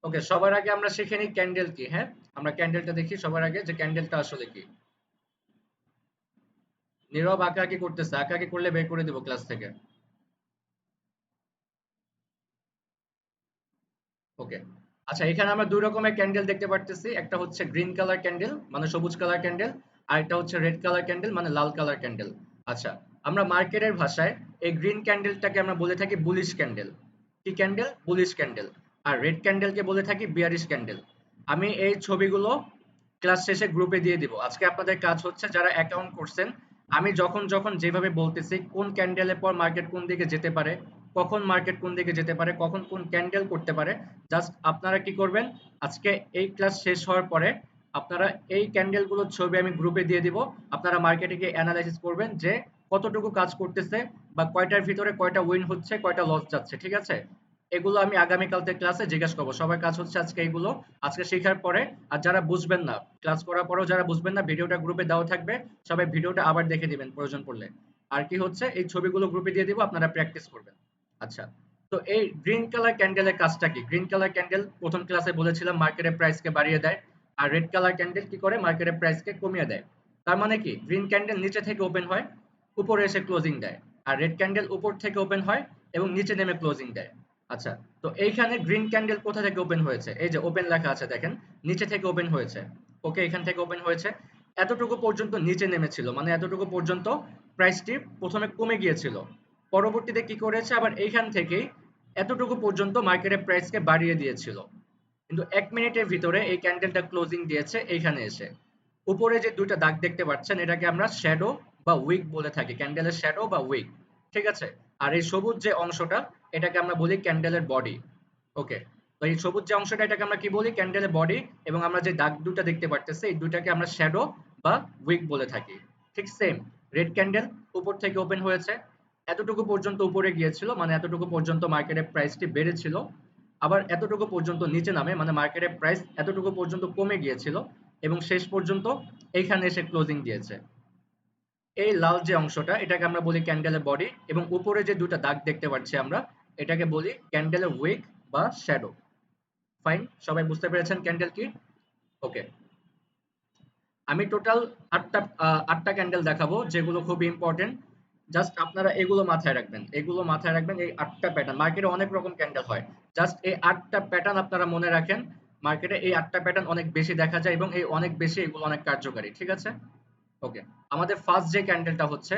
ওকে, সবার আগে আমরা শিখে নিই ক্যান্ডেল কি। হ্যাঁ, আমরা ক্যান্ডেলটা দেখি সবার আগে যে ক্যান্ডেলটা আসলে কি। নীরব আঁকাআঁকি করতেছে, আঁকাআঁকি করলে বের করে দিব ক্লাস থেকে। ওকে, আচ্ছা, এখানে আমরা দুই রকমের ক্যান্ডেল দেখতে পারতেছি। একটা হচ্ছে গ্রিন কালার ক্যান্ডেল মানে সবুজ কালার ক্যান্ডেল, আর একটা হচ্ছে রেড কালার ক্যান্ডেল মানে লাল কালার ক্যান্ডেল। আচ্ছা, আমরা মার্কেটের ভাষায় এই গ্রিন ক্যান্ডেলটাকে আমরা বলে থাকি বুলিশ ক্যান্ডেল। কি ক্যান্ডেল? Bullish candle. আর রেড ক্যান্ডেলকে বলে থাকি বিয়ারিশ ক্যান্ডেল। আমি এই ছবিগুলো ক্লাস শেষে গ্রুপে দিয়ে দিব। আজকে আপনাদের কাজ হচ্ছে যারা অ্যাকাউন্ট করছেন, আমি যখন যখন যেভাবে বলতেছি কোন ক্যান্ডেলের পর মার্কেট কোন দিকে যেতে পারে, কখন মার্কেট কোন দিকে যেতে পারে, কখন কোন ক্যান্ডেল করতে পারে, জাস্ট আপনারা কি করবেন, আজকে এই ক্লাস শেষ হওয়ার পরে আপনারা এই ক্যান্ডেলগুলোর ছবি আমি গ্রুপে দিয়ে দিব। আপনারা মার্কেটে গিয়ে অ্যানালাইসিস করবেন যে কতটুকু কাজ করতেছে বা কয়টার ভিতরে কয়টা উইন হচ্ছে, কয়টা লস যাচ্ছে। ঠিক আছে? এগুলো আমি আগামীকালকে ক্লাসে জিজ্ঞেস করবো। সবার কাজ হচ্ছে আজকে এগুলো আজকে শেখার পরে। আর যারা বুঝবেন না, ক্লাস করার পরেও যারা বুঝবেন না, ভিডিওটা গ্রুপে দেওয়া থাকবে, সবাই ভিডিওটা আবার দেখে দিবেন প্রয়োজন পড়লে। আর কি হচ্ছে, এই ছবিগুলো গ্রুপে দিয়ে দিব, আপনারা প্র্যাকটিস করবেন। আচ্ছা, তো এই গ্রিন কালার ক্যান্ডেলের কাজটা কি? গ্রিন কালার ক্যান্ডেল প্রথম ক্লাসে বলেছিলাম মার্কেটের প্রাইসকে বাড়িয়ে দেয়, আর রেড কালার ক্যান্ডেল কি করে? মার্কেটের প্রাইসকে কমিয়ে দেয়। তার মানে কি, গ্রিন ক্যান্ডেল নিচে থেকে ওপেন হয়, উপরে এসে ক্লোজিং দেয়, আর রেড ক্যান্ডেল উপর থেকে ওপেন হয় এবং নিচে নেমে ক্লোজিং দেয়। আচ্ছা, তো এইখানে গ্রিন ক্যান্ডেল কোথা থেকে ওপেন হয়েছে? এই যে ওপেন লেখা আছে দেখেন, নিচে থেকে ওপেন হয়েছে। ওকে, এখান থেকে ওপেন হয়েছে, এতটুকু পর্যন্ত নিচে নেমেছিল, মানে এতটুকু পর্যন্ত প্রাইসটি প্রথমে কমে গিয়েছিল। পরবর্তীতে কি করেছে, আবার এইখান থেকেই এতটুকু পর্যন্ত মার্কেটের প্রাইসকে বাড়িয়ে দিয়েছিল। কিন্তু ১ মিনিটের ভিতরে এই ক্যান্ডেলটা ক্লোজিং দিয়েছে এইখানে এসে। উপরে যে ২ টা দাগ দেখতে পাচ্ছেন এটাকে আমরা শ্যাডো বা উইক বলে থাকি। ক্যান্ডেলের শ্যাডো বা উইক। ঠিক আছে? আর এই সবুজ যে অংশটা এটাকে আমরা বলি ক্যান্ডেলের বডি। ওকে। তো এই সবুজ যে অংশটা এটাকে আমরা কি বলি? ক্যান্ডেলের বডি। এবং আমরা যে দাগ ২ টা দেখতে পারতেছি এই ২ টাকে আমরা শ্যাডো বা উইক বলে থাকি। ঠিক সেম রেড ক্যান্ডেল উপর থেকে ওপেন হয়েছে। এতটুকু পর্যন্ত উপরে গিয়েছিল, মানে এতটুকু পর্যন্ত মার্কেটের প্রাইসটি বেড়েছিল। আবার এতটুকু পর্যন্ত নিচে নামে, মানে মার্কেটের প্রাইস এতটুকু পর্যন্ত কমে গিয়েছিল এবং শেষ পর্যন্ত এইখানে এসে ক্লোজিং দিয়েছে। এই লাল যে অংশটা এটাকে আমরা বলি ক্যান্ডেলের বডি, এবং উপরে যে দুটো দাগ দেখতে পাচ্ছি আমরা এটাকে বলি ক্যান্ডেলের উইক বা শ্যাডো। ফাইন, সবাই বুঝতে পেরেছেন ক্যান্ডেল কি? ওকে, আমি টোটাল আটটা ক্যান্ডেল দেখাবো যেগুলো খুব ইম্পর্টেন্ট। জাস্ট আপনারা এগুলো মাথায় রাখবেন, এগুলো মাথায় রাখবেন। এই আটটা প্যাটার্ন, মার্কেটে অনেক রকম ক্যান্ডেল হয়, জাস্ট এই আটটা প্যাটার্ন আপনারা মনে রাখেন। মার্কেটে এই আটটা প্যাটার্ন অনেক বেশি দেখা যায় এবং এই অনেক বেশি এগুলো অনেক কার্যকারী। ঠিক আছে? ওকে, আমাদের ফার্স্ট যে ক্যান্ডেলটা হচ্ছে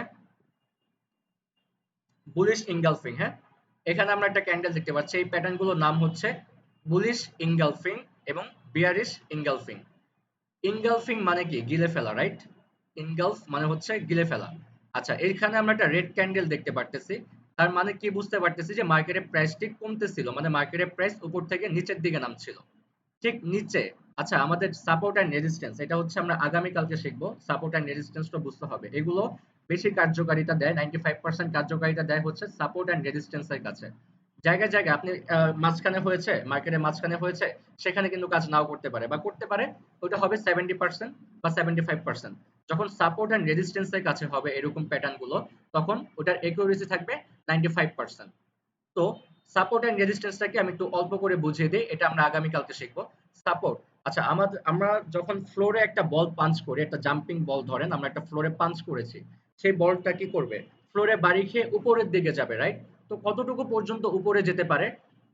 বুলিশ ইনগালফিং। হ্যাঁ, এখানে আমরা একটা ক্যান্ডেল দেখতে পাচ্ছি, এই প্যাটার্ন গুলোর নাম হচ্ছে বুলিশ ইনগালফিং এবং বিয়ারিশ ইনগালফিং। ইনগালফিং মানে কি? গিলে ফেলা, রাইট? ইনগালফ মানে হচ্ছে গিলে ফেলা। আচ্ছা, এইখানে আমরা একটা রেড ক্যান্ডেল দেখতে পারতেছি। তার মানে কি বুঝতে পারতেছি? যে মার্কেটের প্রাইসটি কমতেছিল, মানে মার্কেটের প্রাইস উপর থেকে নিচের দিকে নামছিল। ঠিক নিচে। আচ্ছা, আমাদের সাপোর্ট এন্ড রেজিস্ট্যান্স এটা হচ্ছে আমরা আগামী কালকে শিখবো। সাপোর্ট এন্ড রেজিস্ট্যান্সটা বুঝতে হবে। এগুলো বেশি কার্যকারিতা দেয়, 95% কার্যকারিতা দেয় হচ্ছে সাপোর্ট এন্ড রেজিস্ট্যান্স এর কাছে। জায়গায় জায়গায় আপনি মাঝখানে হয়েছে, মার্কেটের মাঝখানে হয়েছে, সেখানে কিন্তু কাজ নাও করতে পারে বা করতে পারে। ওটা হবে 70% বা 75%। যখন সাপোর্ট এন্ড রেজিস্ট্যান্স এর কাছে হবে এরকম প্যাটার্ন গুলো, তখন ওটার একিউরেসি থাকবে 95%। তো সাপোর্ট এন্ড রেজিস্ট্যান্সটাকে আমি একটু অল্প করে বুঝিয়ে দিই, এটা আমরা আগামী কালকে শিখবো। সাপোর্ট, আচ্ছা, আমরা যখন ফ্লোরে একটা বল পাঞ্চ করি, একটা জাম্পিং বল ধরেন আমরা একটা ফ্লোরে পাঞ্চ করেছি, সেই বলটা কি করবে? ফ্লোরে বাড়ি খেয়ে উপরের দিকে যাবে, রাইট? তো কতটুকু পর্যন্ত উপরে যেতে পারে?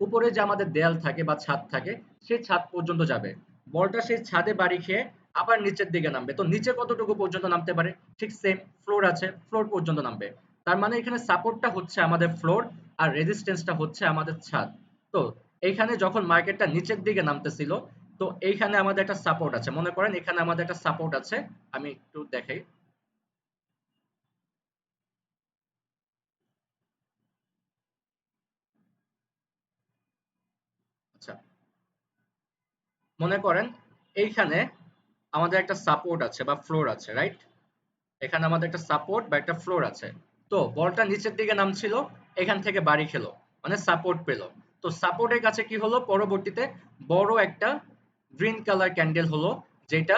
উপরে যে আমাদের দেয়াল থাকে বা ছাদ থাকে, সেই ছাদ পর্যন্ত যাবে। বলটা সেই ছাদে বাড়ি খেয়ে আবার নিচের দিকে নামবে, তো নিচে কতটুকু পর্যন্ত নামতে পারে? ঠিক সেম, ফ্লোর আছে, ফ্লোর পর্যন্ত নামবে। তার মানে এখানে সাপোর্টটা হচ্ছে আমাদের ফ্লোর, আর রেজিস্ট্যান্সটা হচ্ছে আমাদের ছাদ। তো এইখানে যখন মার্কেটটা নিচের দিকে নামতেছিল, তো এইখানে আমাদের একটা সাপোর্ট আছে, মনে করেন এখানে আমাদের একটা সাপোর্ট আছে। আমি একটু দেখাই। আচ্ছা, মনে করেন এইখানে আমাদের একটা সাপোর্ট আছে বা ফ্লোর আছে, রাইট? এখানে আমাদের একটা সাপোর্ট বা একটা ফ্লোর আছে। তো বলটা নিচের দিকে নামছিল, এখান থেকে বাড়ি খেলো, মানে সাপোর্ট পেলো। তো সাপোর্টের কাছে কি হলো? পরবর্তীতে বড় একটা গ্রিন কালার ক্যান্ডেল হলো, যেটা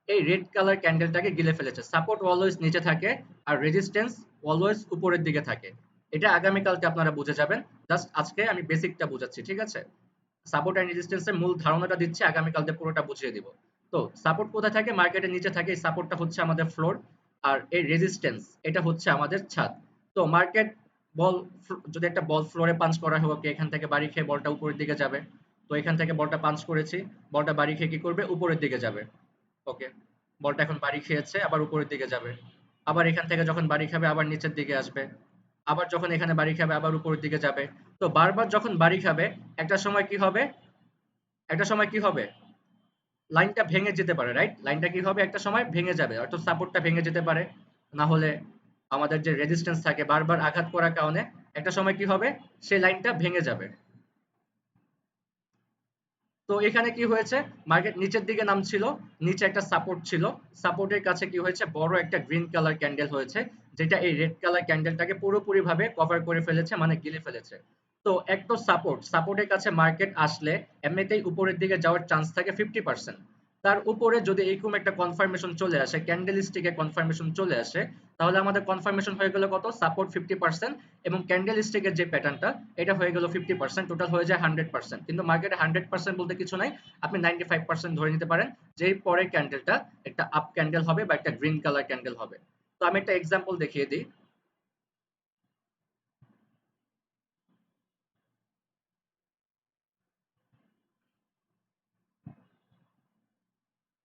এই রেড কালার ক্যান্ডেলটাকে গিলে ফেলেছে। সাপোর্ট অলওয়েজ নিচে থাকে আর রেজিস্ট্যান্স অলওয়েজ উপরের দিকে থাকে। এটা আগামীকালকে আপনারা বুঝে যাবেন। জাস্ট আজকে আমি বেসিকটা বুঝাচ্ছি, ঠিক আছে? সাপোর্ট এন্ড রেজিস্ট্যান্সের মূল ধারণাটা দিচ্ছি, আগামীকালকে পুরোটা বুঝিয়ে দিব। তো সাপোর্ট কোথায় থাকে? মার্কেটের নিচে থাকে। এই সাপোর্টটা হচ্ছে আমাদের ফ্লোর, আর এই রেজিস্ট্যান্স এটা হচ্ছে আমাদের ছাদ। তো মার্কেট বল যদি একটা বল ফ্লোরে পাঞ্চ করা হোক, এখান থেকে বাড়ি খেয়ে বলটা উপরের দিকে যাবে। তো এখান থেকে বলটা পাঞ্চ করেছি, বলটা বাড়ি খেয়ে কি করবে? উপরের দিকে যাবে। ওকে, বলটা এখন বাড়ি খেয়েছে, আবার উপরের দিকে যাবে। আবার এখান থেকে যখন বাড়ি খাবে আবার নিচের দিকে আসবে। আবার যখন এখানে বাড়ি খাবে আবার উপরের দিকে যাবে। তো বারবার যখন বাড়ি খাবে, একটা সময় কি হবে? একটা সময় কি হবে? লাইনটা ভেঙে যেতে পারে, রাইট? লাইনটা কি হবে? একটা সময় ভেঙে যাবে, অর্থাৎ সাপোর্টটা ভেঙে যেতে পারে। না হলে আমাদের যে রেজিস্ট্যান্স থাকে বারবার আঘাত করার কারণে একটা সময় কি হবে? সেই লাইনটা ভেঙে যাবে। তো এখানে কি হয়েছে? মার্কেট নিচের দিকে নামছিল, নিচে একটা সাপোর্ট ছিল, সাপোর্টের কাছে কি হয়েছে? বড় একটা গ্রিন কালার ক্যান্ডেল হয়েছে, যেটা এই রেড কালার ক্যান্ডেলটাকে পুরোপুরি ভাবে কভার করে ফেলেছে, মানে গিলে ফেলেছে। তো একটা সাপোর্টের কাছে মার্কেট আসলে এমনিতেই উপরের দিকে যাওয়ার চান্স থাকে 50%। তার উপরে যদি এরকম একটা কনফার্মেশন চলে আসে, ক্যান্ডেল স্টিকে কনফার্মেশন চলে আসে, তাহলে আমাদের কনফার্মেশন হয়ে গেল কত? সাপোর্ট 50%, এবং ক্যান্ডেল স্টিকের যে প্যাটার্নটা এটা হয়ে গেল 50%, টোটাল হয়ে যায় 100%। কিন্তু মার্কেটে 100% বলতে কিছু নাই, আপনি 95% ধরে নিতে পারেন যে এর পরের ক্যান্ডেলটা একটা আপ ক্যান্ডেল হবে বা একটা গ্রিন কালার ক্যান্ডেল হবে। তো আমি একটা এক্সাম্পল দেখিয়ে দিই।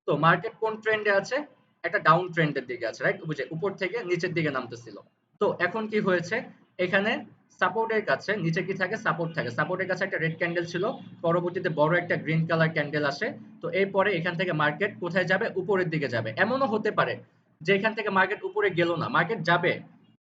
তো মার্কেট কোন ট্রেন্ডে আছে? একটা ডাউন ট্রেন্ডের দিকে আছে, রাইট? বুঝে উপর থেকে নিচের দিকে নামতেছিল। তো এখন কি হয়েছে? এখানে সাপোর্টের কাছে নিচে কি থাকে? সাপোর্ট থাকে। সাপোর্টের কাছে একটা রেড ক্যান্ডেল ছিল, পরবর্তীতে বড় একটা গ্রিন কালার ক্যান্ডেল আসে। তো এরপরে এখান থেকে মার্কেট কোথায় যাবে? উপরের দিকে যাবে। এমনও হতে পারে যে এখান থেকে মার্কেট উপরে গেল না, মার্কেট যাবে।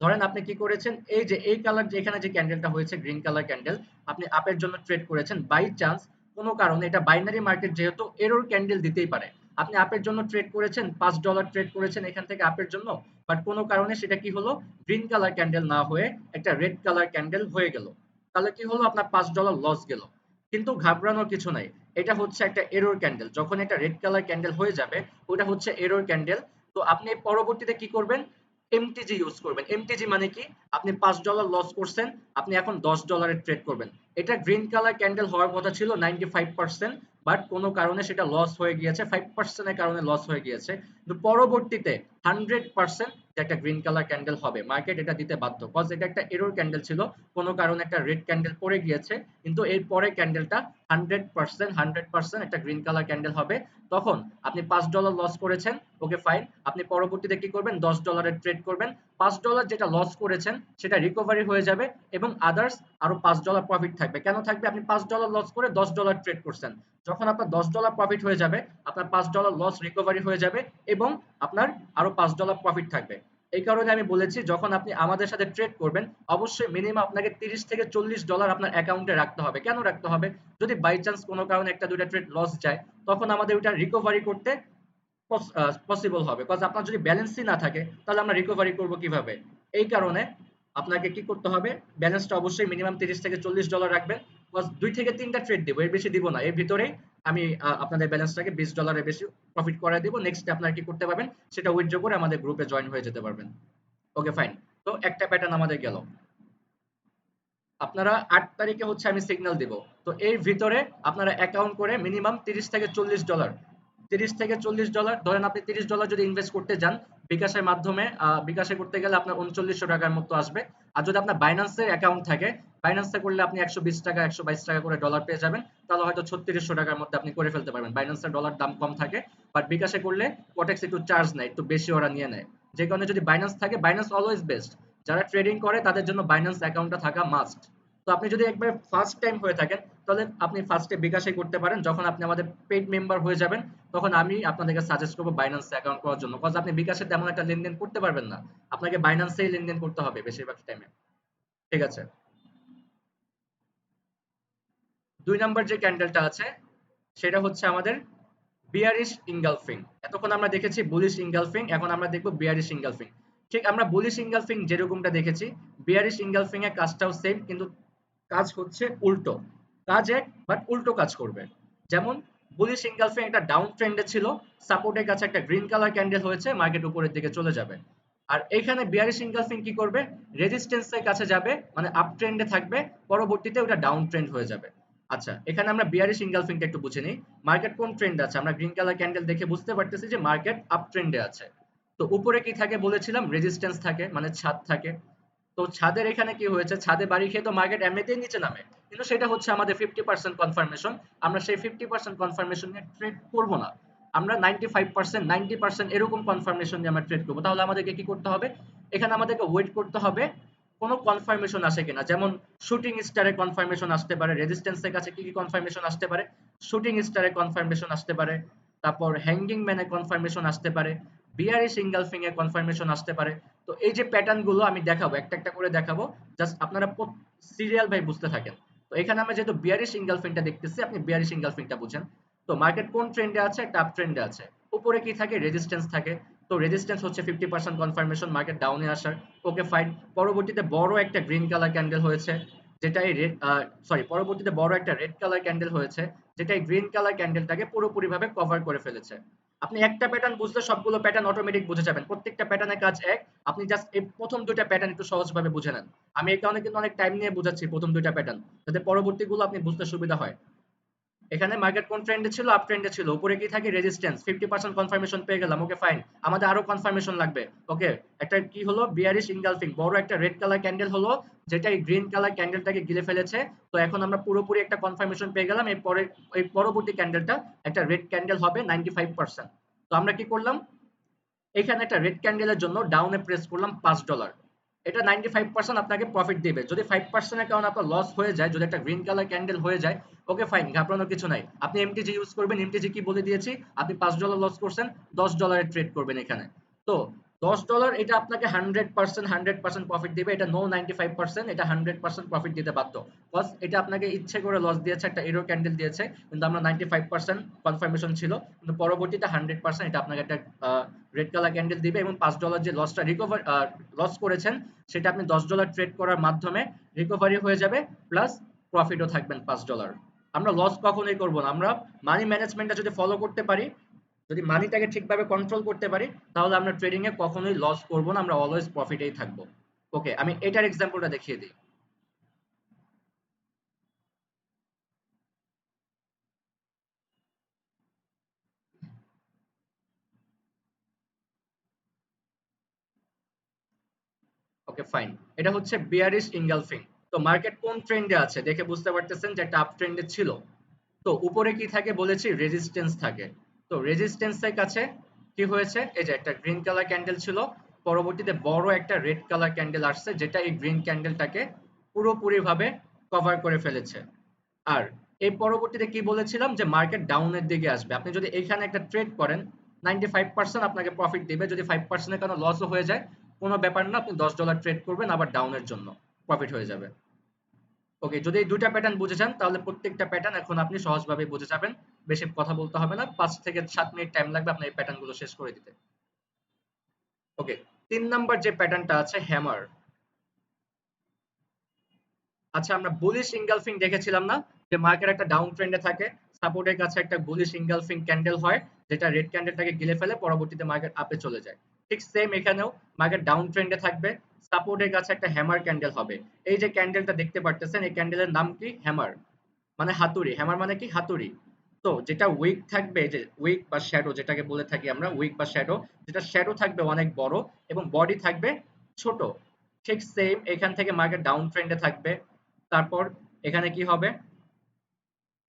ধরেন আপনি কি করেছেন, এই যে এই কালার, যে এখানে যে ক্যান্ডেলটা হয়েছে গ্রিন কালার ক্যান্ডেল, আপনি আপের জন্য ট্রেড করেছেন, বাই চান্স কোনো কারণে, এটা বাইনারি মার্কেট যেহেতু এরর ক্যান্ডেল দিতেই পারে, আপনি আপের জন্য ট্রেড করেছেন, $5 ট্রেড করেছেন এখান থেকে আপের জন্য, বাট কোনো কারণে সেটা কি হলো? গ্রিন কালার ক্যান্ডেল না হয়ে একটা রেড কালার ক্যান্ডেল হয়ে গেল। তাহলে কি হলো? আপনার $5 লস গেল। কিন্তু ঘাবড়ানোর কিছু নাই, এটা হচ্ছে একটা এরর ক্যান্ডেল। যখন এটা রেড কালার ক্যান্ডেল হয়ে যাবে, ওটা হচ্ছে এরর ক্যান্ডেল। তো আপনি পরবর্তীতে কি করবেন? এমটিজি ইউজ করবেন। এমটিজি মানে কি? আপনি $5 লস করছেন, আপনি এখন $10 ট্রেড করবেন। এটা গ্রিন কালার ক্যান্ডেল হওয়ার কথা ছিল 95%, বাট কোনো কারণে সেটা লস হয়ে গিয়েছে, 5% এর কারণে লস হয়ে গিয়েছে। কিন্তু পরবর্তীতে 100% একটা গ্রিন কালার ক্যান্ডেল হবে, মার্কেট এটা দিতে বাধ্য, কজ এটা একটা এরর ক্যান্ডেল ছিল, কোনো কারণে একটা রেড ক্যান্ডেল পড়ে গিয়েছে। কিন্তু এর পরে ক্যান্ডেলটা 100% একটা গ্রিন কালার ক্যান্ডেল হবে। তখন আপনি $5 লস করেছেন, ওকে ফাইন, আপনি পরবর্তীতে কি করবেন? $10 ট্রেড করবেন। $5 যেটা লস করেছেন সেটা রিকভারি হয়ে যাবে, এবং আদার্স আরো $5 প্রফিট থাকবে। কেন থাকবে? আপনি $5 লস করে $10 ট্রেড করছেন, যখন আপনার $10 প্রফিট হয়ে যাবে, আপনার $5 লস রিকভারি হয়ে যাবে, এবং আপনার আরো $5 প্রফিট থাকবে। এই কারণে আমি বলেছি, যখন আপনি আমাদের সাথে ট্রেড করবেন, অবশ্যই মিনিমাম আপনাকে $30 থেকে $40 আপনার অ্যাকাউন্টে রাখতে হবে। কেন রাখতে হবে? যদি বাই চান্স কোনো কারণে একটা দুইটা ট্রেড লস যায়, তখন আমাদের ওইটা রিকভারি করতে পসিবল হবে, কজ আপনার যদি ব্যালেন্সই না থাকে তাহলে আমরা রিকভারি করব কিভাবে? এই কারণে আপনাকে কি করতে হবে? ব্যালেন্সটা অবশ্যই মিনিমাম $30 থেকে $40 রাখবেন, কজ 2 থেকে 3টা ট্রেড দিব, এর বেশি দিব না। এর ভিতরেই আমি আপনাদের ব্যালেন্সটাকে $20 বেশি প্রফিট করায় দিব। নেক্সট আপনারা কি করতে পারবেন? সেটা উইথড্র করে আমাদের গ্রুপে জয়েন হয়ে যেতে পারবেন। Okay fine. তো একটা প্যাটার্ন আমাদের গেল। আপনারা 8 তারিখে হচ্ছে আমি সিগন্যাল দিব। তো এর ভিতরে আপনারা অ্যাকাউন্ট করে মিনিমাম $30 থেকে $40, $30 থেকে $40, ধরেন আপনি $30 যদি ইনভেস্ট করতে যান বিকাশের মাধ্যমে, বিকাশে করতে গেলে আপনার 3900 টাকার মতো আসবে। আর যদি আপনার বাইন্যান্সের অ্যাকাউন্ট থাকে, বাইন্যান্সে করলে আপনি 120 টাকা 122 টাকা করে ডলার পেয়ে যাবেন, তাহলে হয়তো 3600 টাকার মধ্যে আপনি করে ফেলতে পারবেন। বাইন্যান্সের ডলার দাম কম থাকে, বাট বিকাশে করলে কোটেক্স একটু চার্জ নেয়, একটু বেশি ওরা নিয়ে নেয়। যে কারণে যদি বাইন্যান্স থাকে, বাইন্যান্স অলওয়েজ বেস্ট। যারা ট্রেডিং করে তাদের জন্য বাইন্যান্স অ্যাকাউন্টটা থাকা মাস্ট। তো আপনি যদি একবার ফার্স্ট টাইম হয়ে থাকেন, তাহলে আপনি ফার্স্টে বিকাশে করতে পারেন। যখন আপনি আমাদের পেইড মেম্বার হয়ে যাবেন, তখন আমি আপনাদেরকে সাজেস্ট করবো বাইন্যান্স অ্যাকাউন্ট করার জন্য, কজ আপনি বিকাশে তেমন একটা লেনদেন করতে পারবেন না, আপনাকে বাইন্যান্সেই লেনদেন করতে হবে বেশিরভাগ টাইমে। ঠিক আছে। 2 নাম্বার যে ক্যান্ডেলটা আছে সেটা হচ্ছে আমাদের বিয়ারিশ ইনগালফিং। এতক্ষণ আমরা দেখেছি বুলিশ ইনগালফিং, এখন আমরা দেখবো বিয়ারিশ ইনগালফিং। ঠিক আমরা বুলিশ ইনগালফিং যেরকমটা দেখেছি, বিয়ারিশ ইনগালফিং এর কাজটাও সেম, কিন্তু কাজ হচ্ছে উল্টো। কাজ এক, বাট উল্টো কাজ করবে। যেমন বুলিশ ইনগালফিং একটা ডাউন ট্রেন্ডে ছিল, সাপোর্টের কাছে একটা গ্রিন কালার ক্যান্ডেল হয়েছে, মার্কেট উপরের দিকে চলে যাবে। আর এখানে বিয়ারিশ ইনগালফিং কি করবে? রেজিস্ট্যান্সের কাছে যাবে, মানে আপ ট্রেন্ডে থাকবে, পরবর্তীতে ওটা ডাউন ট্রেন্ড হয়ে যাবে। আচ্ছা, এখানে আমরা বিয়ারিশ ইনগালফিংটা একটু বুঝে নিই। মার্কেট কোন ট্রেন্ডে আছে? আমরা গ্রিন কালার ক্যান্ডেল দেখে বুঝতে পারতেছি যে মার্কেট আপ ট্রেন্ডে আছে। তো উপরে কি থাকে বলেছিলাম? রেজিস্ট্যান্স থাকে, মানে ছাদ থাকে। তো ছাদের এখানে কি হয়েছে? ছাদে বাড়ি খেয়ে তো মার্কেট এমনিতেই নিচে নামে। কিন্তু সেটা হচ্ছে আমাদের 50% কনফার্মেশন। আমরা সেই 50% কনফার্মেশন নিয়ে ট্রেড করব না। আমরা 95% 90% এরকম কনফার্মেশন নিয়ে আমরা ট্রেড করব। তাহলে আমাদেরকে কি করতে হবে? এখানে আমাদেরকে ওয়েট করতে হবে কোন কনফার্মেশন আসে কিনা। যেমন শুটিং স্টারের কনফার্মেশন আসতে পারে, রেজিস্ট্যান্সের কাছে কি কনফার্মেশন আসতে পারে? শুটিং স্টারের কনফার্মেশন আসতে পারে, তারপর হ্যাঙ্গিং ম্যানের কনফার্মেশন আসতে পারে, বিয়ারিশ ইনগালফিং এর কনফার্মেশন আসতে পারে। তো এই যে প্যাটার্ন গুলো আমি দেখাবো, একটা একটা করে দেখাবো, জাস্ট আপনারা সিরিয়াল ভাই বুঝতে থাকেন। তো এখানে আমরা যেহেতু বিয়ারিশ ইনগালফিংটা দেখতেছি, আপনি বিয়ারিশ ইনগালফিংটা বুঝেন। তো মার্কেট কোন ট্রেন্ডে আছে? একটা আপ ট্রেন্ডে আছে। উপরে কি থাকে? রেজিস্ট্যান্স থাকে। তো রেজিস্ট্যান্স হচ্ছে 50% কনফার্মেশন মার্কেট ডাউনে আসার। Okay fine. পরবর্তীতে বড় একটা গ্রিন কালার ক্যান্ডেল হয়েছে, যেটা এই রেড সরি পরবর্তীতে বড় একটা রেড কালার ক্যান্ডেল হয়েছে, যেটা এই গ্রিন কালার ক্যান্ডেলটাকে পুরোপুরিভাবে কভার করে ফেলেছে। আপনি একটা প্যাটার্ন বুঝলে সবগুলো প্যাটার্ন অটোমেটিক বুঝে যাবেন। প্রত্যেকটা প্যাটার্নের কাজ এক। আপনি জাস্ট এই প্রথম দুইটা প্যাটার্ন একটু সহজভাবে বুঝে নেন। আমি এই কারণে কিন্তু অনেক টাইম নিয়ে বুঝাচ্ছি প্রথম দুইটা প্যাটার্ন, যাতে পরবর্তীগুলো আপনি বুঝতে সুবিধা হয়। এখানে মার্কেট কোন ট্রেন্ডে ছিল? আপ ট্রেন্ডে ছিল। উপরে কি থাকে? রেজিস্ট্যান্স। 50% কনফার্মেশন পেয়ে গেলাম। Okay fine. আমাদের আরো কনফার্মেশন লাগবে। ওকে, একটা কি হলো? বিয়ারিশ ইনগালফিং বড় একটা রেড কালার ক্যান্ডেল হলো, যেটা এই গ্রিন কালার ক্যান্ডেলটাকে গিলে ফেলেছে। তো এখন আমরা পুরোপুরি একটা কনফার্মেশন পেয়ে গেলাম। এই পরবর্তী ক্যান্ডেলটা একটা রেড ক্যান্ডেল হবে 95%। তো আমরা কি করলাম? এখানে একটা রেড ক্যান্ডেলের জন্য ডাউনে প্রেস করলাম $5। এটা 95% আপনাকে প্রফিট দিবে। যদি 5% এর কারণে আপনার লস হয়ে যায়, যদি একটা গ্রিন কালার ক্যান্ডেল হয়ে যায়, ওকে ফাইন, ঘাবড়ানোর কিছু নাই। আপনি এমটিজি ইউজ করবেন। এমটিজি কি বলে দিয়েছি? আপনি $5 লস করছেন, $10 ট্রেড করবেন এখানে। তো $10 এটা আপনাকে 100% প্রফিট দিবে। এটা নো 95%, এটা 100% প্রফিট দিতে বাধ্য। কজ এটা আপনাকে ইচ্ছে করে লস দিয়েছে, একটা এরো ক্যান্ডেল দিয়েছে, কিন্তু আমরা 95% কনফার্মেশন ছিল, কিন্তু পরবর্তীতে 100% এটা আপনাকে একটা রেড কালার ক্যান্ডেল দিবে, এবং $5 যে লসটা লস করেছেন, সেটা আপনি $10 ট্রেড করার মাধ্যমে রিকভারি হয়ে যাবে, প্লাস প্রফিটও থাকবেন $5। আমরা লস কখনোই করব না। আমরা মানি ম্যানেজমেন্টটা যদি ফলো করতে পারি, যদি মানিটাকে ঠিকভাবে কন্ট্রোল করতে পারি, তাহলে আমরা ট্রেডিং এ কখনোই লস করব না, আমরা অলওয়েজ প্রফিটেই থাকবো। ওকে, আমি এটার এক্সাম্পলটা দেখিয়ে দিই। Okay fine. এটা হচ্ছে বিয়ারিশ ইনগালফিং। তো মার্কেট কোন ট্রেন্ডে আছে দেখে বুঝতে পারতেছেন যে একটা আপ ট্রেন্ডে ছিল। তো উপরে কি থাকে বলেছি? রেজিস্ট্যান্স থাকে। তো রেজিস্ট্যান্সের কাছে কি হয়েছে? এই যে একটা গ্রিন কালার ক্যান্ডেল ছিল, পরবর্তীতে বড় একটা রেড কালার ক্যান্ডেল আসছে, যেটা এই গ্রিন ক্যান্ডেলটাকে পুরোপুরি ভাবে কভার করে ফেলেছে। আর এই পরবর্তীতে কি বলেছিলাম? যে মার্কেট ডাউনের দিকে আসবে। আপনি যদি এখানে একটা ট্রেড করেন, 95% আপনাকে প্রফিট দিবে। যদি 5% এর কারণে লসও হয়ে যায়, কোনো ব্যাপার না, আপনি $10 ট্রেড করবেন, আবার ডাউনের জন্য প্রফিট হয়ে যাবে। ওকে, যদি এই দুইটা প্যাটার্ন বুঝে যান, তাহলে প্রত্যেকটা প্যাটার্ন এখন আপনি সহজভাবে বুঝে যাবেন। বেশি কথা বলতে হবে না, 5 থেকে 7 মিনিট টাইম লাগবে আপনার এই প্যাটার্ন গুলো শেষ করে দিতে। ওকে, 3 নাম্বার যে প্যাটার্নটা আছে, হ্যামার। আচ্ছা, আমরা বুলিশ ইনগালফিং দেখেছিলাম না? যে মার্কেট একটা ডাউন ট্রেন্ডে থাকে, সাপোর্টের কাছে একটা বুলিশ ইনগালফিং ক্যান্ডেল হয়, যেটা রেড ক্যান্ডেলটাকে গিলে ফেলে, পরবর্তীতে মার্কেট আপে চলে যায়। ঠিক সেম এখানেও মার্কেট ডাউন ট্রেন্ডে থাকবে, সাপোর্টের কাছে একটা হ্যামার ক্যান্ডেল হবে। এই যে ক্যান্ডেলটা দেখতে পারতেছেন, এই ক্যান্ডেলের নাম কি? হ্যামার। মানে হাতুড়ি। হ্যামার মানে কি? হাতুড়ি। তো যেটা উইক থাকবে, যে উইক বা শ্যাডো যেটাকে বলে থাকি আমরা, উইক বা শ্যাডো, যেটা শ্যাডো থাকবে অনেক বড় এবং বডি থাকবে ছোট। ঠিক সেম এখান থেকে মার্কেট ডাউন ট্রেন্ডে থাকবে। তারপর এখানে কি হবে?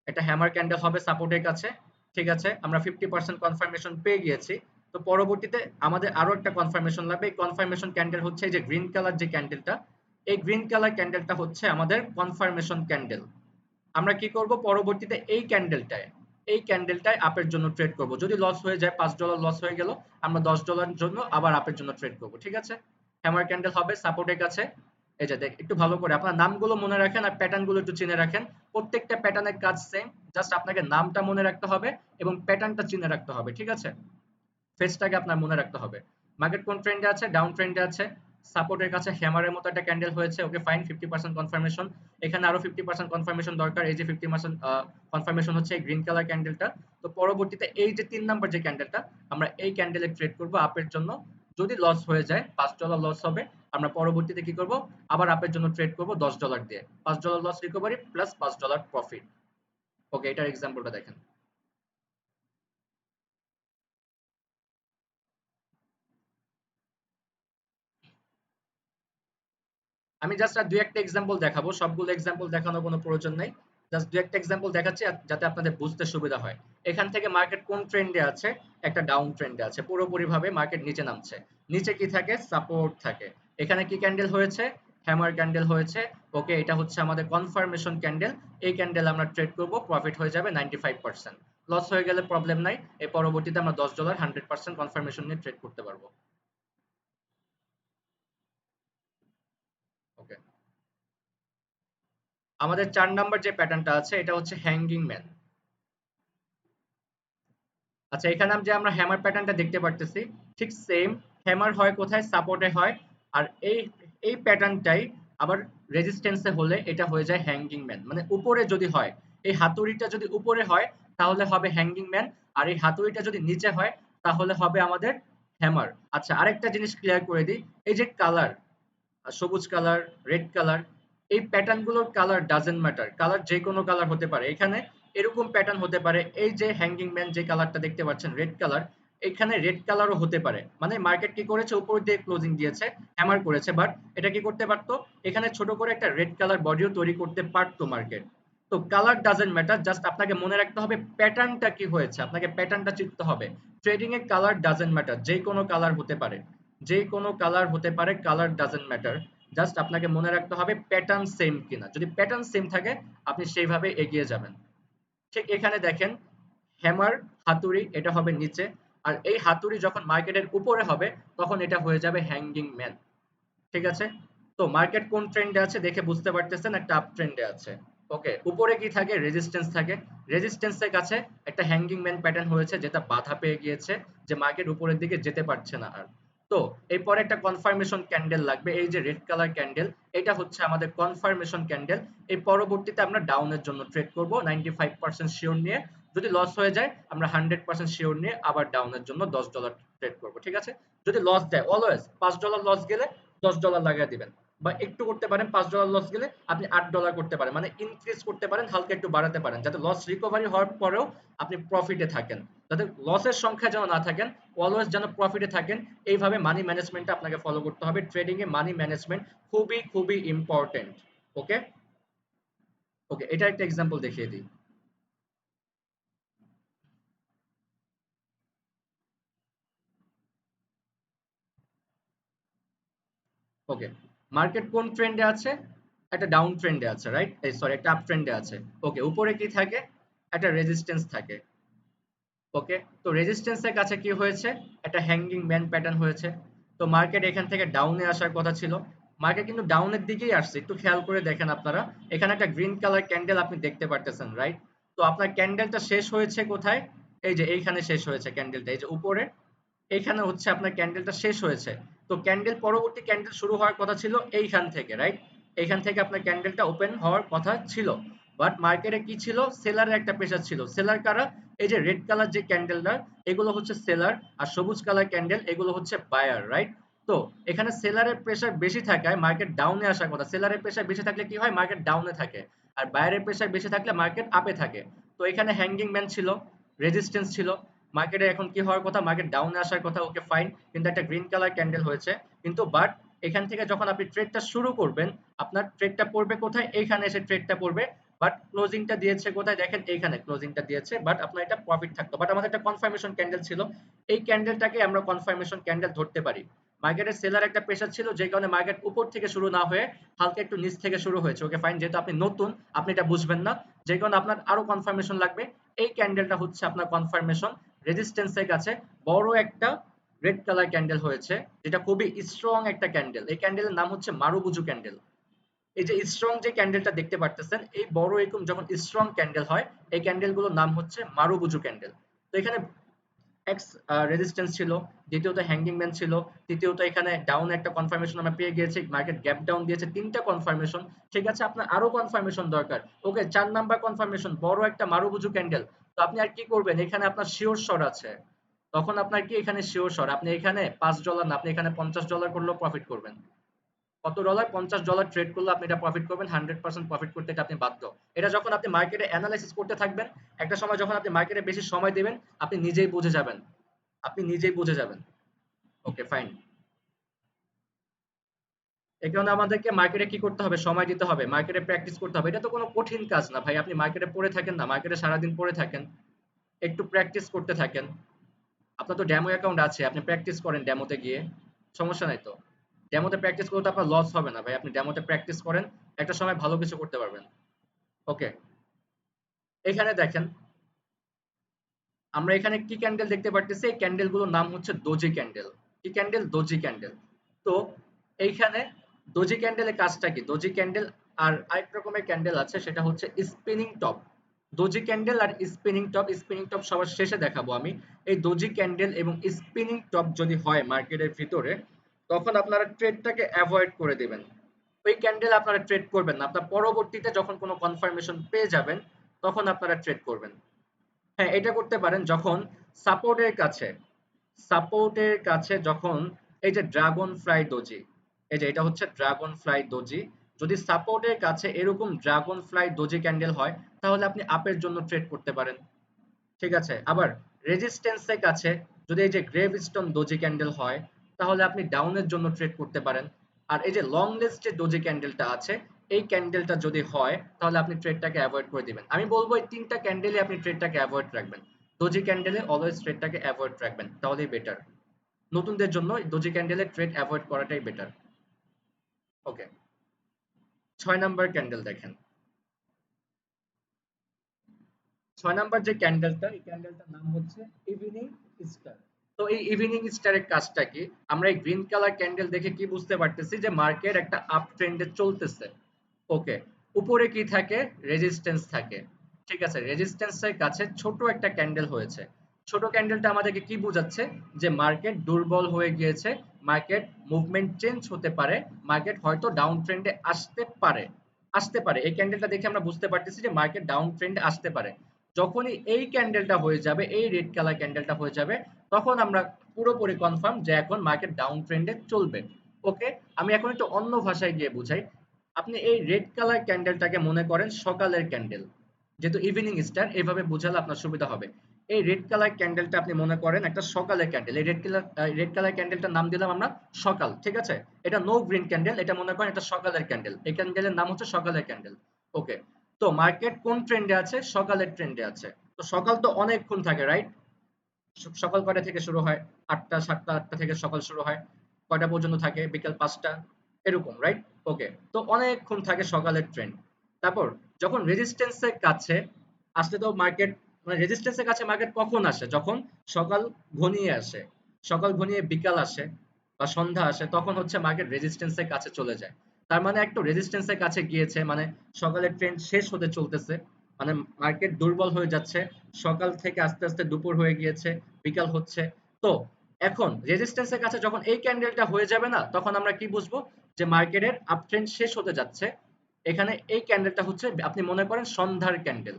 একটা হ্যামার ক্যান্ডেল হবে সাপোর্টের কাছে। ঠিক আছে, আমরা 50% কনফার্মেশন পেয়ে গিয়েছি। তো পরবর্তীতে আমাদের আরো একটা কনফার্মেশন লাগবে। এই কনফার্মেশন ক্যান্ডেল হচ্ছে এই যে গ্রিন কালার যে ক্যান্ডেলটা, এই গ্রিন কালার ক্যান্ডেলটা হচ্ছে আমাদের কনফার্মেশন ক্যান্ডেল। আমরা কি করব? পরবর্তীতে এই ক্যান্ডেলটায় আপের জন্য ট্রেড করব। যদি লস হয়ে যায়, $5 লস হয়ে গেল, আমরা $10 জন্য আবার আপের জন্য ট্রেড করব। ঠিক আছে, হ্যামার ক্যান্ডেল হবে সাপোর্টের কাছে। এই যে দেখ, একটু ভালো করে আপনার নামগুলো মনে রাখেন আর প্যাটার্ন গুলো একটু চিনে রাখেন। প্রত্যেকটা প্যাটার্নের কাজ সেম, জাস্ট আপনাকে নামটা মনে রাখতে হবে এবং প্যাটার্নটা চিনে রাখতে হবে। ঠিক আছে, ফেজটাকে আপনার মনে রাখতে হবে। মার্কেট কোন ট্রেন্ডে আছে? ডাউন ট্রেন্ডে আছে। সাপোর্টের কাছে হ্যামারের মতো একটা ক্যান্ডেল হয়েছে। Okay fine, 50% confirmation. এখানে আরো 50% কনফার্মেশন দরকার। এই যে 50% কনফার্মেশন হচ্ছে এই গ্রিন কালার ক্যান্ডেলটা। তো পরবর্তীতে এই যে 3 নাম্বার যে ক্যান্ডেলটা, আমরা এই ক্যান্ডেলে ট্রেড করব আপের জন্য। যদি লস হয়ে যায়, $5 লস হবে, আমরা পরবর্তীতে কি করব? আবার আপের জন্য ট্রেড করব $10 দিয়ে। $5 লস রিকভারি প্লাস $5 প্রফিট। ওকে, এটার এক্সাম্পলটা দেখেন। আমি জাস্ট আর দুই একটা এক্সাম্পল দেখাবো, সবগুলো এক্সাম্পল দেখানোর কোনো প্রয়োজন নাই। জাস্ট দুই একটা এক্সাম্পল দেখাচ্ছি যাতে আপনাদের বুঝতে সুবিধা হয়। এখান থেকে মার্কেট কোন ট্রেন্ডে আছে? একটা ডাউন ট্রেন্ডে আছে, পুরোপুরি ভাবে মার্কেট নিচে নামছে। নিচে কি থাকে? সাপোর্ট থাকে। এখানে কি ক্যান্ডেল হয়েছে? হ্যামার ক্যান্ডেল হয়েছে। ওকে, এটা হচ্ছে আমাদের কনফার্মেশন ক্যান্ডেল। এই ক্যান্ডেল আমরা ট্রেড করব, প্রফিট হয়ে যাবে 95%। লস হয়ে গেলে প্রবলেম নাই, এই পরবর্তীতে আমরা $10 100% কনফার্মেশন নিয়ে ট্রেড করতে পারবো। ওকে, আমাদের 4 নাম্বার যে প্যাটার্নটা আছে এটা হচ্ছে হ্যাঙ্গিং ম্যান। আচ্ছা, এখানে যে আমরা হ্যামার প্যাটার্নটা দেখতে পারতেছি, ঠিক সেম হ্যামার হয় কোথায়? সাপোর্টে হয়। আর এই প্যাটার্নটাই আবার রেজিস্ট্যান্সে হলে এটা হয়ে যায় হ্যাঙ্গিং ম্যান। মানে উপরে যদি হয়, এই হাতুড়িটা যদি উপরে হয় তাহলে হবে হ্যাঙ্গিং ম্যান, আর এই হাতুড়িটা যদি নিচে হয় তাহলে হবে আমাদের হ্যামার। আচ্ছা, আরেকটা জিনিস ক্লিয়ার করে দিই, এই যে কালার, সবুজ কালার, রেড কালার, এই প্যাটার্ন গুলোর কালার ডাজেন্ট ম্যাটার। কালার যে কোনো কালার হতে পারে। এখানে এরকম প্যাটার্ন হতে পারে, এই যে হ্যাঙ্গিং ম্যান যে কালারটা দেখতে পাচ্ছেন রেড কালার, এখানে রেড কালারও হতে পারে। মানে মার্কেট কি করেছে? উপর দিয়ে ক্লোজিং দিয়েছে, হ্যামার করেছে, বাট এটা কি করতে পারতো? এখানে ছোট করে একটা রেড কালার বডিও তৈরি করতে পারতো মার্কেট। তো কালার ডাজেন্ট ম্যাটার, জাস্ট আপনাকে মনে রাখতে হবে প্যাটার্নটা কি হয়েছে, আপনাকে প্যাটার্নটা চিনতে হবে। Trading A colour doesn't matter, যে কোনো কালার হতে পারে, যে কোনো কালার হতে পারে, কালার ডাজেন্ট ম্যাটার। জাস্ট আপনাকে মনে রাখতে হবে প্যাটার্ন সেম কিনা। যদি প্যাটার্ন সেম থাকে আপনি সেইভাবে এগিয়ে যাবেন। ঠিক এখানে দেখেন, হ্যামার, হাতুড়ি, এটা হবে নিচে। আর এই হাতুড়ি যখন মার্কেটের উপরে হবে তখন এটা হয়ে যাবে হ্যাঙ্গিং ম্যান। ঠিক আছে? তো মার্কেট কোন ট্রেন্ডে আছে দেখে বুঝতে পারতেছেন, একটা আপ ট্রেন্ডে আছে। ওকে, উপরে কি থাকে? রেজিস্ট্যান্স থাকে। রেজিস্ট্যান্সের কাছে একটা হ্যাঙ্গিং ম্যান প্যাটার্ন হয়েছে, যেটা বাধা পেয়ে গিয়েছে, যে মার্কেট উপরের দিকে যেতে পারছে না আর। তো এরপরে একটা কনফার্মেশন ক্যান্ডেল লাগবে, এই যে রেড কালার ক্যান্ডেল, এটা হচ্ছে আমাদের কনফার্মেশন ক্যান্ডেল। এই পরবর্তীতে আমরা ডাউনের জন্য ট্রেড করব 95% শিওর নিয়ে। যদি লস হয়ে যায় আমরা 100% শিওর নিয়ে আবার ডাউনের জন্য $10 ট্রেড করব। ঠিক আছে? যদি লস দেয়, অলওয়েজ $5 লস গেলে $10 লাগায় দিবেন, বা একটু করতে পারেন, $5 লস গেলে আপনি $8 করতে পারেন, মানে ইনক্রিজ করতে পারেন, হালকা একটু বাড়াতে পারেন, যাতে লস রিকভারি হওয়ার পরেও আপনি প্রফিটে থাকেন, যাতে লসের সংখ্যা যেন না থাকেন, অলওয়েজ যেন প্রফিটে থাকেন। এইভাবে মানি ম্যানেজমেন্টটা আপনাকে ফলো করতে হবে। ট্রেডিং এ মানি ম্যানেজমেন্ট খুবই খুবই ইম্পর্টেন্ট। ওকে, ওকে, এটা একটা এক্সাম্পল দেখিয়ে দিই। ওকে, মার্কেট কোন ট্রেন্ডে আছে? একটা ডাউন ট্রেন্ডে আছে, রাইট? এই সরি, একটা আপ ট্রেন্ডে আছে। ওকে, উপরে কি থাকে? একটা রেজিস্ট্যান্স থাকে। ওকে, তো রেজিস্ট্যান্সের কাছে কি হয়েছে? একটা হ্যাঙ্গিং ম্যান প্যাটার্ন হয়েছে। তো মার্কেট এখান থেকে ডাউনে আসার কথা ছিল, মার্কেট কিন্তু ডাউনের দিকেই আসছে। একটু খেয়াল করে দেখেন আপনারা, এখানে একটা গ্রিন কালার ক্যান্ডেল আপনি দেখতে পারতেছেন, রাইট? তো আপনার ক্যান্ডেলটা শেষ হয়েছে কোথায়? এই যে এইখানে শেষ হয়েছে ক্যান্ডেলটা, এই যে উপরে এইখানে হচ্ছে আপনার ক্যান্ডেলটা শেষ হয়েছে। তো ক্যান্ডেল, পরবর্তী ক্যান্ডেল শুরু হওয়ার কথা ছিল এইখান থেকে, রাইট? এইখান থেকে আপনার ক্যান্ডেলটা ওপেন হওয়ার কথা ছিল। বাট মার্কেটে কি ছিল? সেলারের একটা প্রেসার ছিল। সেলার কারা? এই যে রেড কালার যে ক্যান্ডেলটা, এগুলো হচ্ছে সেলার। আর সবুজ কালার ক্যান্ডেল, এগুলো হচ্ছে বায়ার, রাইট? তো এখানে সেলারের প্রেসার বেশি থাকায় মার্কেট ডাউনে আসার কথা। সেলারের প্রেসার বেশি থাকলে কি হয়? মার্কেট ডাউনে থাকে। আর বায়ারের প্রেসার বেশি থাকলে মার্কেট আপে থাকে। তো এখানে হ্যাঙ্গিং ম্যান ছিল, রেজিস্ট্যান্স ছিল, মার্কেটে এখন কি হওয়ার কথা? মার্কেট ডাউনে আসার কথা। ওকে, ফাইন, কিন্তু একটা গ্রিন কালার ক্যান্ডেল হয়েছে। কিন্তু বাট এখান থেকে যখন আপনি ট্রেডটা শুরু করবেন, আপনার ট্রেডটা পড়বে কোথায়? এইখানে এসে ট্রেডটা পড়বে। বাট ক্লোজিংটা দিয়েছে কোথায়? দেখেন এইখানে ক্লোজিংটা দিয়েছে, বাট আপনার এটা প্রফিট থাকতো। বাট আমাদের একটা কনফার্মেশন ক্যান্ডেল ছিল, এই ক্যান্ডেলটাকে আমরা কনফার্মেশন ক্যান্ডেল ধরতে পারি। মার্কেটের সেলার একটা প্রেসার ছিল, যে কারণে মার্কেট উপর থেকে শুরু না হয়ে হালকা একটু নিচ থেকে শুরু হয়েছে। ওকে, ফাইন, যেহেতু আপনি নতুন, আপনি এটা বুঝবেন না, যে কারণে আপনার আরো কনফার্মেশন লাগবে। এই ক্যান্ডেলটা হচ্ছে আপনার কনফার্মেশন। রেজিস্ট্যান্সের কাছে বড় একটা রেড কালার ক্যান্ডেল হয়েছে, যেটা খুবই স্ট্রং একটা ক্যান্ডেল। এই ক্যান্ডেলের নাম হচ্ছে মারুবুজু ক্যান্ডেল। এই যে স্ট্রং যে ক্যান্ডেলটা দেখতে পারতেছেন, এই বড় এরকম যখন স্ট্রং ক্যান্ডেল হয়, এই ক্যান্ডেলগুলোর নাম হচ্ছে মারুবুজু ক্যান্ডেল। তো এখানে এক্স রেজিস্ট্যান্স ছিল, দ্বিতীয়ত হ্যাঙ্গিং ম্যান ছিল, তৃতীয়ত এখানে ডাউন একটা কনফার্মেশন আমরা পেয়ে গিয়েছি, মার্কেট গ্যাপ ডাউন দিয়েছে, তিনটা কনফার্মেশন। ঠিক আছে, আপনার আরো কনফার্মেশন দরকার। ওকে, 4 নাম্বার কনফার্মেশন, বড় একটা মারুবুজু ক্যান্ডেল। তো আপনি আর কি করবেন? এখানে আপনার শিওর শট আছে, তখন আপনার কি এখানে শিওর শট, আপনি এখানে $5 না, আপনি এখানে $50 করলেও প্রফিট করবেন। কত ডলার? $50 ট্রেড করলে আপনি এটা প্রফিট করবেন, 100% প্রফিট করতে এটা আপনি বাধ্য। এটা যখন আপনি মার্কেটে এনালাইসিস করতে থাকবেন, একটা সময় যখন আপনি মার্কেটে বেশি সময় দিবেন, আপনি নিজেই বুঝে যাবেন। আপনি নিজেই বুঝে যাবেন। ওকে, ফাইন। এই কারণে আমাদেরকে মার্কেটে কি করতে হবে? সময় দিতে হবে। মার্কেটে প্র্যাকটিস করতে হবে। এটা তো কোনো কঠিন কাজ না ভাই। আপনি মার্কেটে পড়ে থাকেন না, মার্কেটে সারাদিন পড়ে থাকেন। একটু প্র্যাকটিস করতে থাকেন। আপনার তো ডেমো অ্যাকাউন্ট আছে। আপনি প্র্যাকটিস করেন ডেমোতে গিয়ে। সমস্যা নাই তো। ডেমোতে প্র্যাকটিস করলে তো আপনার লস হবে না ভাই। আপনি ডেমোতে প্র্যাকটিস করেন। একটা সময় ভালো কিছু করতে পারবেন। ওকে। এখানে দেখেন, আমরা এখানে কি ক্যান্ডেল দেখতে পারতেছি? এই ক্যান্ডেল গুলোর নাম হচ্ছে দোজি ক্যান্ডেল। কি ক্যান্ডেল? Doji candle. তো এইখানে দোজি ক্যান্ডেলের কাজটা কি? দোজি ক্যান্ডেল আর আরেক রকমের ক্যান্ডেল আছে, সেটা হচ্ছে স্পিনিং টপ। দোজি ক্যান্ডেল আর স্পিনিং টপ, স্পিনিং টপ সবার শেষে দেখাবো আমি। এই দোজি ক্যান্ডেল এবং স্পিনিং টপ যদি হয় মার্কেটের ভিতরে, তখন আপনারা ট্রেডটাকে অ্যাভয়েড করে দিবেন। ওই ক্যান্ডেল আপনারা ট্রেড করবেন না। আপনার পরবর্তীতে যখন কোনো কনফার্মেশন পেয়ে যাবেন, তখন আপনারা ট্রেড করবেন। হ্যাঁ, এটা করতে পারেন যখন সাপোর্টের কাছে, সাপোর্টের কাছে যখন এই যে ড্রাগন ফ্লাই ডোজি, এই যে এটা হচ্ছে ড্রাগন ফ্লাই ডোজি। যদি সাপোর্টের কাছে এরকম ড্রাগন ফ্লাই ডোজি ক্যান্ডেল হয়, তাহলে আপনি আপের জন্য ট্রেড করতে পারেন। ঠিক আছে? আবার রেজিস্ট্যান্সের কাছে যদি এই যে গ্রেভস্টোন ডোজি ক্যান্ডেল হয়, তাহলে আপনি ডাউনের জন্য ট্রেড করতে পারেন। আর এই যে লং লিস্ট যে ডোজি ক্যান্ডেলটা আছে, এই ক্যান্ডেলটা যদি হয়, তাহলে আপনি ট্রেডটাকে অ্যাভয়েড করে দিবেন। আমি বলবো এই ৩ টা ক্যান্ডেলে আপনি ট্রেডটাকে অ্যাভয়েড রাখবেন। ডোজি ক্যান্ডেলে অলওয়েজ ট্রেডটাকে অ্যাভয়েড রাখবেন। তাহলেই বেটার। নতুনদের জন্য ডোজি ক্যান্ডেলে ট্রেড অ্যাভয়েড করাটাই বেটার। ওকে। ৬ নাম্বার ক্যান্ডেল দেখেন। ৬ নাম্বার যে ক্যান্ডেলটা, এই ক্যান্ডেলটার নাম হচ্ছে ইভিনিং স্টার। তো এই ইভিনিং স্টারের কাজটা কি? আমরা এই গ্রিন কালার ক্যান্ডেল দেখে কি বুঝতে পারতেছি যে মার্কেট একটা আপ ট্রেন্ডে চলতেছে। ওকে। উপরে কি থাকে? রেজিস্ট্যান্স থাকে। ঠিক আছে, রেজিস্ট্যান্সের কাছে ছোট একটা ক্যান্ডেল হয়েছে। ছোট ক্যান্ডেলটা আমাদেরকে কি বোঝাচ্ছে? যে মার্কেট দুর্বল হয়ে গিয়েছে, মার্কেট মুভমেন্ট চেঞ্জ হতে পারে, মার্কেট হয়তো ডাউন ট্রেন্ডে আসতে পারে। আসতে পারে, এই ক্যান্ডেলটা দেখে আমরা বুঝতে পারতেছি যে মার্কেট ডাউন ট্রেন্ডে আসতে পারে। যখনই এই ক্যান্ডেলটা হয়ে যাবে, এই রেড কালার ক্যান্ডেলটা হয়ে যাবে, তখন আমরা পুরোপুরি কনফার্ম যে এখন মার্কেট ডাউন ট্রেন্ডে চলবে। ওকে। আমি এখন একটু অন্য ভাষায় গিয়ে বুঝাই। আপনি এই রেড কালার ক্যান্ডেলটাকে মনে করেন সকালের ক্যান্ডেল। যেহেতু ইভিনিং স্টার, এভাবে বোঝালে আপনার সুবিধা হবে। এই রেড কালার ক্যান্ডেলটা আপনি মনে করেন একটা সকালের ক্যান্ডেল। এই রেড কালার ক্যান্ডেলটার নাম দিলাম আমরা সকাল। ঠিক আছে? এটা নো গ্রিন ক্যান্ডেল, এটা মনে করেন এটা সকালের ক্যান্ডেল। এই ক্যান্ডেলের নাম হচ্ছে সকালের ক্যান্ডেল। ওকে। তো মার্কেট কোন ট্রেন্ডে আছে? সকালের ট্রেন্ডে আছে। তো সকাল তো অনেকক্ষণ থাকে, রাইট? সকাল কয়টা থেকে শুরু হয়? ৮টা, ৭টা, ৮টা থেকে সকাল শুরু হয়। কয়টা পর্যন্ত থাকে? বিকেল ৫টা, এরকম, রাইট? ওকে। তো অনেকক্ষণ থাকে সকালের ট্রেন্ড। তারপর যখন রেজিস্ট্যান্স এর কাছে আসলে তো মার্কেট, মানে রেজিস্ট্যান্স এর কাছে মার্কেট কখন আসে? যখন সকাল ঘনিয়ে আসে। সকাল ঘনিয়ে বিকাল আসে বা সন্ধ্যা আসে, তখন হচ্ছে মার্কেট রেজিস্ট্যান্স এর কাছে চলে যায়। তার মানে একটু রেজিস্ট্যান্স এর কাছে গিয়েছে, মানে সকালের ট্রেন্ড শেষ হতে চলতেছে। মানে মার্কেট দুর্বল হয়ে যাচ্ছে। সকাল থেকে আস্তে আস্তে দুপুর হয়ে গিয়েছে, বিকাল হচ্ছে। তো এখন রেজিস্ট্যান্স এর কাছে যখন এই ক্যান্ডেলটা হয়ে যাবে না, তখন আমরা কি বুঝবো? যে মার্কেটের আপ ট্রেন্ড শেষ হতে যাচ্ছে। এখানে এই ক্যান্ডেলটা হচ্ছে আপনি মনে করেন সন্ধ্যার ক্যান্ডেল।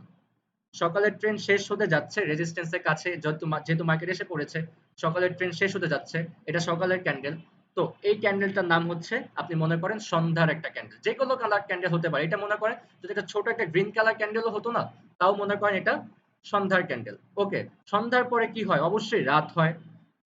সকালের ট্রেন্ড শেষ হতে যাচ্ছে, রেজিস্ট্যান্স এর কাছে যেহেতু মার্কেট এসে পড়েছে, সকালের ট্রেন্ড শেষ হতে যাচ্ছে, এটা সকালের ক্যান্ডেল। তো এই ক্যান্ডেলটার নাম হচ্ছে আপনি মনে করেন সন্ধ্যার একটা ক্যান্ডেল। যে কোনো কালার ক্যান্ডেল হতে পারে। এটা মনে করেন যদি এটা ছোট একটা গ্রিন কালার ক্যান্ডেলও হতো না, তাও মনে করেন এটা সন্ধ্যার ক্যান্ডেল। ওকে। সন্ধ্যার পরে কি হয়? অবশ্যই রাত হয়।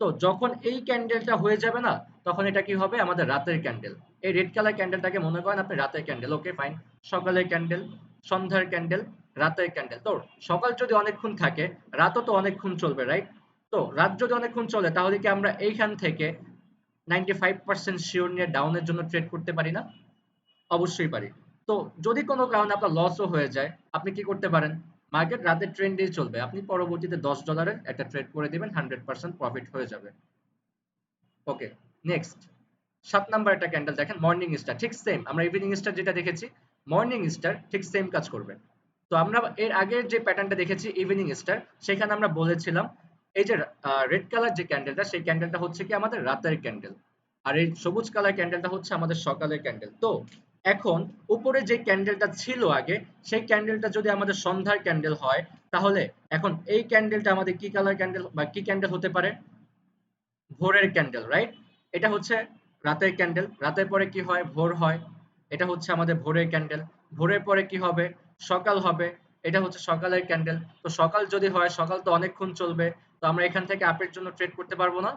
তো যখন এই ক্যান্ডেলটা হয়ে যাবে না, তখন এটা কি হবে? আমাদের রাতের ক্যান্ডেল। এই রেড কালার ক্যান্ডেলটাকে মনে করেন আপনি রাতের ক্যান্ডেল। ওকে, ফাইন। সকালের ক্যান্ডেল, সন্ধ্যার ক্যান্ডেল, রাতের ক্যান্ডেল। তো সকাল যদি অনেকক্ষণ থাকে, রাতও তো অনেকক্ষণ চলবে, রাইট? তো রাত যদি অনেকক্ষণ চলে, তাহলে কি আমরা এইখান থেকে 95% শিওর নিয়ে ডাউনের জন্য ট্রেড করতে পারি না? অবশ্যই পারি। তো যদি কোনো কারণে আপনার লসও হয়ে যায়, আপনি কি করতে পারেন? মার্কেট রাতের ট্রেন্ডেই চলবে, আপনি পরবর্তীতে $10 একটা ট্রেড করে দিবেন, 100% প্রফিট হয়ে যাবে। ওকে। নেক্সট ৭ নাম্বার একটা ক্যান্ডেল দেখেন, মর্নিং স্টার। ঠিক সেম আমরা ইভিনিং স্টার যেটা দেখেছি, মর্নিং স্টার ঠিক সেম কাজ করবে। তো আমরা এর আগের যে প্যাটার্নটা দেখেছি ইভিনিং স্টার, সেখানে আমরা বলেছিলাম এই যে রেড কালার যে ক্যান্ডেলটা, সেই ক্যান্ডেলটা হচ্ছে কি আমাদের রাতের ক্যান্ডেল। আর এই সবুজ কালার ক্যান্ডেলটা হচ্ছে আমাদের সকালের ক্যান্ডেল। তো এখন উপরে যে ক্যান্ডেলটা ছিল আগে, সেই ক্যান্ডেলটা যদি আমাদের সন্ধ্যার ক্যান্ডেল হয়, তাহলে এখন এই ক্যান্ডেলটা আমাদের কি কালার ক্যান্ডেল বা কি ক্যান্ডেল হতে পারে? ভোরের ক্যান্ডেল, রাইট? এটা হচ্ছে রাতের ক্যান্ডেল, রাতের পরে কি হয়, ভোর হয়, এটা হচ্ছে আমাদের ভোরের ক্যান্ডেল, ভোরের পরে কি হবে, সকাল হবে, এটা হচ্ছে সকালের ক্যান্ডেল। তো সকাল যদি হয়, সকাল তো অনেকক্ষণ চলবে, তো আমরা এখান থেকে আপের জন্য ট্রেড করতে পারবো না?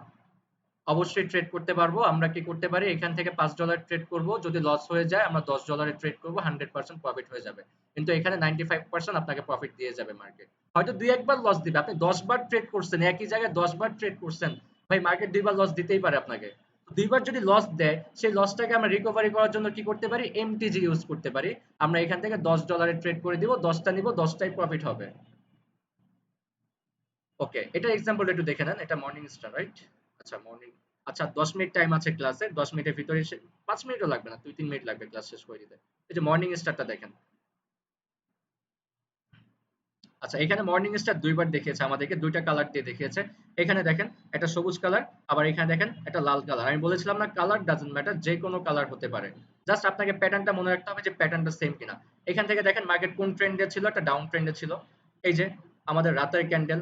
অবশ্যই ট্রেড করতে পারবো। আমরা কি করতে পারি, এখান থেকে $5 ট্রেড করব, যদি লস হয়ে যায় আমরা $10 ট্রেড করব, 100% প্রফিট হয়ে যাবে। কিন্তু এখানে 95% আপনাকে প্রফিট দিয়ে যাবে মার্কেট। হয়তো দুই একবার লস দিবে, আপনি 10 বার ট্রেড করছেন, একই জায়গায় 10 বার ট্রেড করছেন, ভাই মার্কেট দুইবার লস দিতেই পারে আপনাকে। দুইবার যদি লস দেয়, সেই লসটাকে আমরা রিকভারি করার জন্য কি করতে পারি, এমটিজি ইউজ করতে পারি। আমরা এখান থেকে $10 ট্রেড করে দিব, 10টা নিব, 10টাই প্রফিট হবে। ওকে, এটা এক্সাম্পল একটু দেখে নেন। এটা মর্নিং স্টার, রাইট? আচ্ছা মর্নিং, আচ্ছা 10 মিনিট টাইম আছে ক্লাসে, 10 মিনিটের ভিতরে 5 মিনিটও লাগবে না, 2-3 মিনিট লাগবে ক্লাস শেষ করে দিতে। এই যে মর্নিং স্টারটা দেখেন। আচ্ছা এখানে মর্নিং স্টার দুইবার দেখিয়েছে আমাদেরকে, দুইটা কালার দিয়ে দেখিয়েছে। এখানে দেখেন একটা সবুজ কালার, আবার এখানে দেখেন একটা লাল কালার। আমি বলেছিলাম না, কালার ডাজন্ট ম্যাটার, যে কোনো কালার হতে পারে, জাস্ট আপনাকে প্যাটার্নটা মনে রাখতে হবে যে প্যাটার্নটা সেম কিনা। এখান থেকে দেখেন মার্কেট কোন ট্রেন্ডে ছিল, একটা ডাউন ট্রেন্ডে ছিল। এই যে আমাদের রাতের ক্যান্ডেল,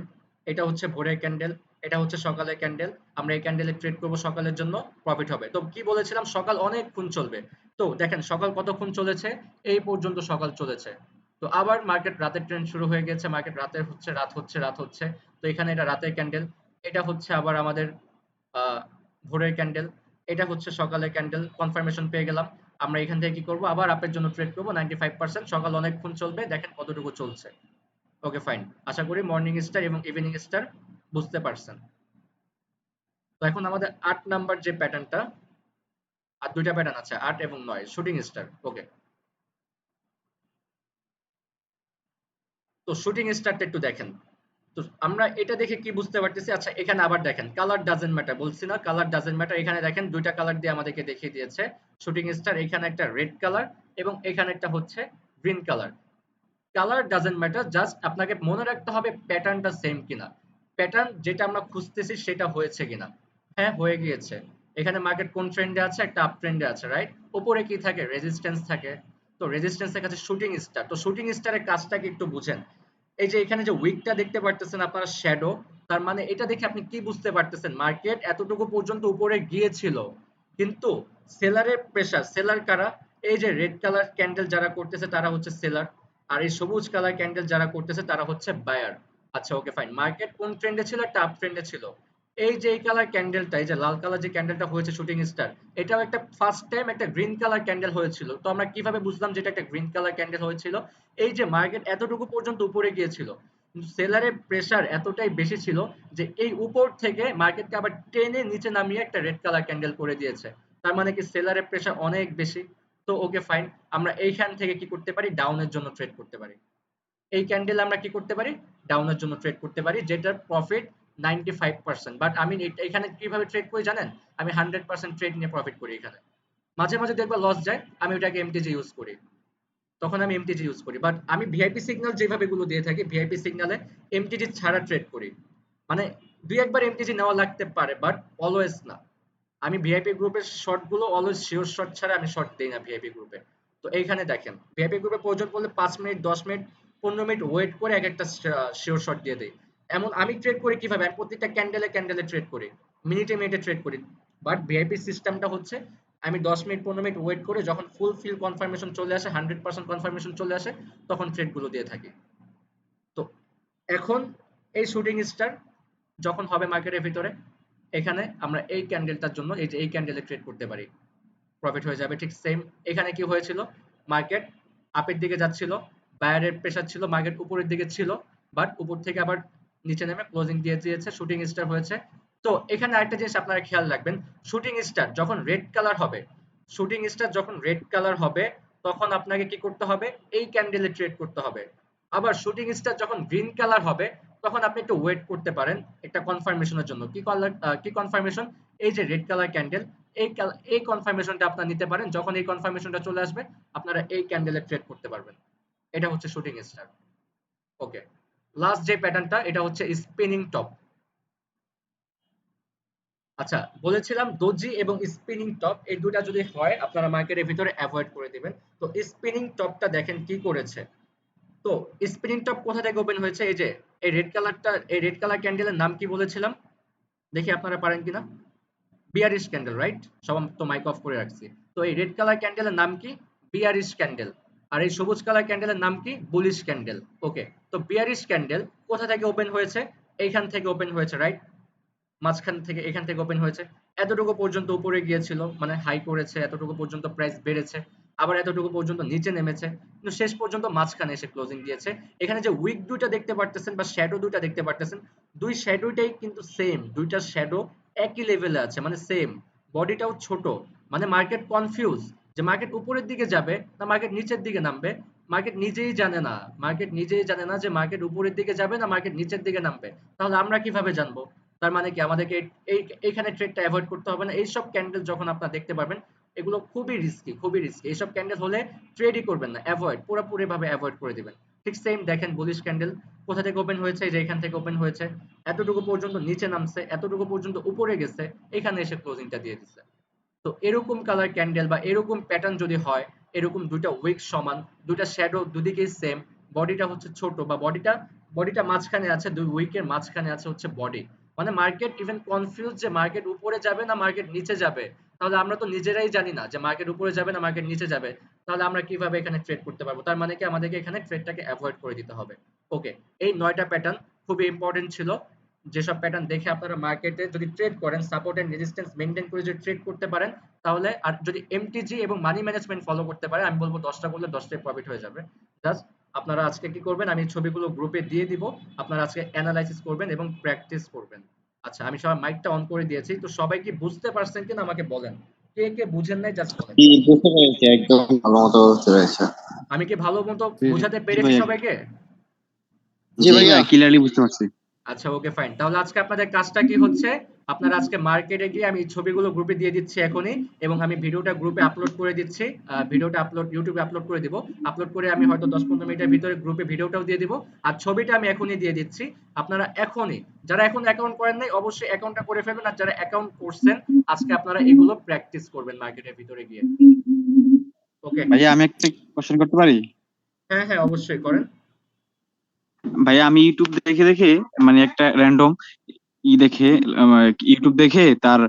এটা হচ্ছে ভোরের ক্যান্ডেল, এটা হচ্ছে সকালের ক্যান্ডেল। আমরা এই ক্যান্ডেলে ট্রেড করব, সকালের জন্য প্রফিট হবে। তো কি বলেছিলাম, সকাল অনেকক্ষণ চলবে। তো দেখেন সকাল কতক্ষণ চলেছে, এই পর্যন্ত সকাল চলেছে। তো আবার মার্কেট রাতের ট্রেন্ড শুরু হয়ে গেছে, মার্কেট রাতের হচ্ছে, রাত হচ্ছে, রাত হচ্ছে। তো এখানে এটা রাতের ক্যান্ডেল, এটা হচ্ছে আবার আমাদের আহ ভোরের ক্যান্ডেল, এটা হচ্ছে সকালের ক্যান্ডেল, কনফার্মেশন পেয়ে গেলাম। আমরা এখান থেকে কি করব, আবার আপের জন্য ট্রেড করব 95%, সকাল অনেকক্ষণ চলবে, দেখেন কতটুকু চলছে। ওকে ফাইন, আশা করি মর্নিং স্টার এবং ইভিনিং স্টার বুঝতে পারছেন। তো এখন আমাদের 8 নাম্বার যে প্যাটার্নটা, আর দুইটা প্যাটার্ন আছে, 8 এবং 9, শুটিং স্টার। ওকে, তো শুটিং স্টারটা একটু দেখেন। তো আমরা এটা দেখে কি বুঝতে পারতেছি, আচ্ছা এখানে আবার দেখেন কালার ডাজেন্ট ম্যাটার, বলছি না কালার ডাজেন্ট ম্যাটার। এখানে দেখেন দুইটা কালার দিয়ে আমাদেরকে দেখিয়ে দিয়েছে শুটিং স্টার, এখানে একটা রেড কালার এবং এখানে একটা হচ্ছে green colour. Colour doesn't matter, just আপনাকে মনে রাখতে হবে প্যাটার্নটা সেম কিনা, প্যাটার্ন যেটা আমরা খুঁজতেছি সেটা হয়েছে কিনা। হ্যাঁ হয়ে গিয়েছে। এখানে মার্কেট কোন ট্রেন্ডে আছে, একটা আপ ট্রেন্ডে আছে, রাইট? উপরে কি থাকে, রেজিস্ট্যান্স থাকে। তো রেজিস্ট্যান্সের কাছে শুটিং স্টার, তো শুটিং স্টারের কাজটাকে একটু বুঝেন। এই যে এখানে যে উইকটা দেখতে পারতেছেন আপনারা, শ্যাডো, তার মানে এটা দেখে আপনি কি বুঝতে পারতেছেন, মার্কেট এতটুকু পর্যন্ত উপরে গিয়েছিল, কিন্তু সেলারের প্রেসার, সেলার কারা, এই যে রেড কালার ক্যান্ডেল যারা করতেছে তারা হচ্ছে সেলার, আর এই সবুজ কালার ক্যান্ডেল যারা করতেছে তারা হচ্ছে বায়ার। আচ্ছা ওকে ফাইন, মার্কেট কোন ট্রেন্ডে ছিল, একটা আপ ট্রেন্ডে ছিল। এই যে এই কালার ক্যান্ডেলটা, এই যে লাল কালার যে ক্যান্ডেলটা হয়েছে শুটিং স্টার, এটাও একটা ফার্স্ট টাইম একটা গ্রিন কালার ক্যান্ডেল হয়েছিল। তো আমরা কিভাবে বুঝলাম যে এটা একটা গ্রিন কালার ক্যান্ডেল হয়েছিল, এই যে মার্কেট এতটুকু পর্যন্ত উপরে গিয়েছিল, কিন্তু সেলারের প্রেসার এতটাই বেশি ছিল যে এই উপর থেকে মার্কেটকে আবার টেনে নিচে নামিয়ে একটা রেড কালার ক্যান্ডেল করে দিয়েছে। তার মানে কি সেলারের প্রেসার অনেক বেশি। তো ওকে ফাইন, আমরা এইখান থেকে কি করতে পারি, ডাউনের জন্য ট্রেড করতে পারি। এই ক্যান্ডেল আমরা কি করতে পারি, ডাউনের জন্য ট্রেড করতে পারি, যেটার প্রফিট 95%। বাট আমি এখানে কিভাবে ট্রেড করি জানেন, আমি 100% ট্রেড নিয়ে প্রফিট করি এখানে। মাঝে মাঝে দেখবা লস যায়, আমি ওটাকে এমটিজি ইউজ করি, তখন আমি এমটিজি ইউজ করি। বাট আমি ভিআইপি সিগন্যাল যেভাবে গুলো দিয়ে থাকি, ভিআইপি সিগন্যালে এমটিজি ছাড়া ট্রেড করি। মানে দুই একবার এমটিজি নেওয়া লাগতে পারে, বাট অলওয়েজ না। আমি ভিআইপি গ্রুপের শর্ট গুলো অলওয়েজ শিওর শর্ট ছাড়া আমি শর্ট দেই না ভিআইপি গ্রুপে। তো এইখানে দেখেন ভিআইপি গ্রুপে প্রয়োজন পড়লে 5 মিনিট, 10 মিনিট, 15 মিনিট ওয়েট করে এক একটা শিওর শর্ট দিয়ে দেই। এমন আমি ট্রেড করি কিভাবে, আমি প্রত্যেকটা ক্যান্ডেলে ক্যান্ডেলে ট্রেড করি, মিনিটে মিনিটে ট্রেড করি। বাট ভিআইপি সিস্টেমটা হচ্ছে আমি 10 মিনিট, 15 মিনিট ওয়েট করে যখন ফুল ফিল কনফার্মেশন চলে আসে, 100% কনফার্মেশন চলে আসে, তখন ট্রেড গুলো দিয়ে থাকি। তো এখন এই শুটিং স্টার যখন হবে মার্কেটের ভিতরে, এখানে আমরা এই ক্যান্ডেলটার জন্য এই যে এই ক্যান্ডেলে ট্রেড করতে পারি, প্রফিট হয়ে যাবে। ঠিক সেম এখানে কি হয়েছিল, মার্কেট আপের দিকে যাচ্ছিল, বায়ারের প্রেসার ছিল, মার্কেট উপরের দিকে ছিল, বাট উপর থেকে আবার নিচে নেমে ক্লোজিং দিয়ে দিয়েছে, শুটিং স্টার হয়েছে। তো এখানে আরেকটা জিনিস আপনারা খেয়াল রাখবেন, শুটিং স্টার যখন রেড কালার হবে, শুটিং স্টার যখন রেড কালার হবে, তখন আপনাকে কি করতে হবে, এই ক্যান্ডেলে ট্রেড করতে হবে। আবার শুটিং স্টার যখন গ্রিন কালার হবে, তখন আপনি একটু ওয়েট করতে পারেন একটা কনফার্মেশনের জন্য। কি কালার, কি কনফার্মেশন, এই যে রেড কালার ক্যান্ডেল, এই কনফার্মেশনটা আপনারা নিতে পারেন। যখন এই কনফার্মেশনটা চলে আসবে, আপনারা এই ক্যান্ডেলে ট্রেড করতে পারবেন। এটা হচ্ছে শুটিং স্টার। ওকে, লাস্ট যে প্যাটার্নটা, এটা হচ্ছে স্পিনিং টপ। আচ্ছা বলেছিলাম দোজি এবং স্পিনিং টপ এই দুটা যদি হয় আপনারা মার্কেটের ভিতরে অ্যাভয়েড করে দিবেন। তো স্পিনিং টপটা দেখেন কি করেছে। তো স্পিনিং টপ কোথা থেকে ওপেন হয়েছে, এই যে এই রেড কালারটা, এই রেড কালার ক্যান্ডেলের নাম কি বলেছিলাম, দেখি আপনারা পারেন কিনা। Bearish candle, right? সব তো মাইক অফ করে রাখছি। তো এই রেড কালার ক্যান্ডেলের নাম কি? Bearish candle. আর এই সবুজ কালার ক্যান্ডেলের নাম কি? Bullish candle. ওকে, তো বিয়ারিশ ক্যান্ডেল কোথা থেকে ওপেন হয়েছে? এইখান থেকে ওপেন হয়েছে, রাইট? মাঝখান থেকে এখান থেকে ওপেন হয়েছে, এতটুকু পর্যন্ত উপরে গিয়েছিল, মানে হাই করেছে, এতটুকু পর্যন্ত প্রাইস বেড়েছে, আবার এতটুকু পর্যন্ত নিচে নেমেছে, কিন্তু শেষ পর্যন্ত মাঝখানে এসে ক্লোজিং দিয়েছে। এখানে যে উইক দুইটা দেখতে পারতেছেন বা শ্যাডো দুইটা দেখতে পারতেছেন, দুই শ্যাডোটাই কিন্তু সেম, দুইটা শ্যাডো একই লেভেলে আছে, মানে সেম, বডিটাও ছোট। মানে মার্কেট কনফিউজ যে মার্কেট উপরের দিকে যাবে না মার্কেট নিচের দিকে নামবে। মার্কেট নিজেই জানে না, মার্কেট নিজেই জানে না যে মার্কেট উপরের দিকে যাবে না মার্কেট নিচের দিকে নামবে। তাহলে আমরা কিভাবে জানবো? তার মানে কি আমাদেরকে এইখানে ট্রেডটা অ্যাভয়েড করতে হবে না। এইসব ক্যান্ডেল যখন আপনারা দেখতে পারবেন, এগুলো খুবই রিস্কি, খুবই রিস্কি। এইসব ক্যান্ডেল হলে ট্রেডই করবেন না, অ্যাভয়েড, পুরোপুরি ভাবে অ্যাভয়েড করে দিবেন। ঠিক সেম দেখেন বুলিশ ক্যান্ডেল কোথা থেকে ওপেন হয়েছে, এই যে এখান থেকে ওপেন হয়েছে, এতটুকু পর্যন্ত নিচে নামছে, এতটুকু পর্যন্ত উপরে গেছে, এখানে এসে ক্লোজিংটা দিয়ে দিচ্ছে। তো এরকম কালার ক্যান্ডেল বা এরকম প্যাটার্ন যদি হয়, এরকম দুইটা উইক সমান, দুইটা শ্যাডো দুদিকেই সেম, বডিটা হচ্ছে ছোট বা বডিটা মাঝখানে আছে, দুই উইকের মাঝখানে আছে হচ্ছে বডি, মানে মার্কেট ইভেন কনফিউজ যে মার্কেট উপরে যাবে না মার্কেট নিচে যাবে। তাহলে আমরা তো নিজেরাই জানি না যে মার্কেট উপরে যাবে না মার্কেট নিচে যাবে। তাহলে আমরা কিভাবে এখানে ট্রেড করতে পারবো? তার মানে কি আমাদেরকে এখানে ট্রেডটাকে অ্যাভয়েড করে দিতে হবে। ওকে, এই 9টা প্যাটার্ন খুবই ইম্পর্টেন্ট ছিল। যেসব প্যাটার্ন দেখে আপনারা মার্কেটে যদি ট্রেড করেন, সাপোর্ট এন্ড রেজিস্ট্যান্স মেইনটেইন করে যদি ট্রেড করতে পারেন, তাহলে আর যদি এমটিজি এবং মানি ম্যানেজমেন্ট ফলো করতে পারে, আমি বলবো 10টা করলে 10টাই প্রফিট হয়ে যাবে। জাস্ট আপনারা আজকে কি করবেন, আমি ছবিগুলো গ্রুপে দিয়ে দিব, আপনারা আজকে অ্যানালাইসিস করবেন এবং প্র্যাকটিস করবেন। আচ্ছা, আমি সবার মাইকটা অন করে দিয়েছি, তো সবাই কি বুঝতে পারছেন কিনা আমাকে বলেন। কে কে বুঝেন নাই জাস্ট বলেন। জি, বুঝতে পেরেছি, একদম ভালো মতো বুঝতে পেরেছি। আমি কি ভালো মতো জি বুঝাতে জি পেরেছি ভাইয়া, সবাইকে? জি জি ভাইয়া ক্লিয়ারলি বুঝতে পারছি। আচ্ছা, ওকে, ফাইন। তাহলে আজকে আপনাদের কাজটা কি হচ্ছে, আপনারা আজকে মার্কেটে গিয়ে, আমি ছবিগুলো গ্রুপে দিয়ে দিচ্ছি এখনই, এবং আমি ভিডিওটা গ্রুপে আপলোড করে দিচ্ছি। ভিডিওটা আপলোড ইউটিউবে আপলোড করে দিব। আপলোড করে আমি হয়তো 10-15 মিনিটের ভিতরে গ্রুপে ভিডিওটাও দিয়ে দিব। আর ছবিটা আমি এখনই দিয়ে দিচ্ছি। আপনারা এখনই, যারা এখন অ্যাকাউন্ট করেন নাই অবশ্যই অ্যাকাউন্টটা করে ফেলবেন, আর যারা অ্যাকাউন্ট করছেন আজকে আপনারা এগুলো প্র্যাকটিস করবেন মার্কেটের ভিতরে গিয়ে। ওকে? ভাইয়া আমি একটা কোশ্চেন করতে পারি? হ্যাঁ, হ্যাঁ, অবশ্যই করেন। ভাইয়া আমি ইউটিউব দেখে দেখে মানে একটা র্যান্ডম দেখে ইউটিউব দেখে তার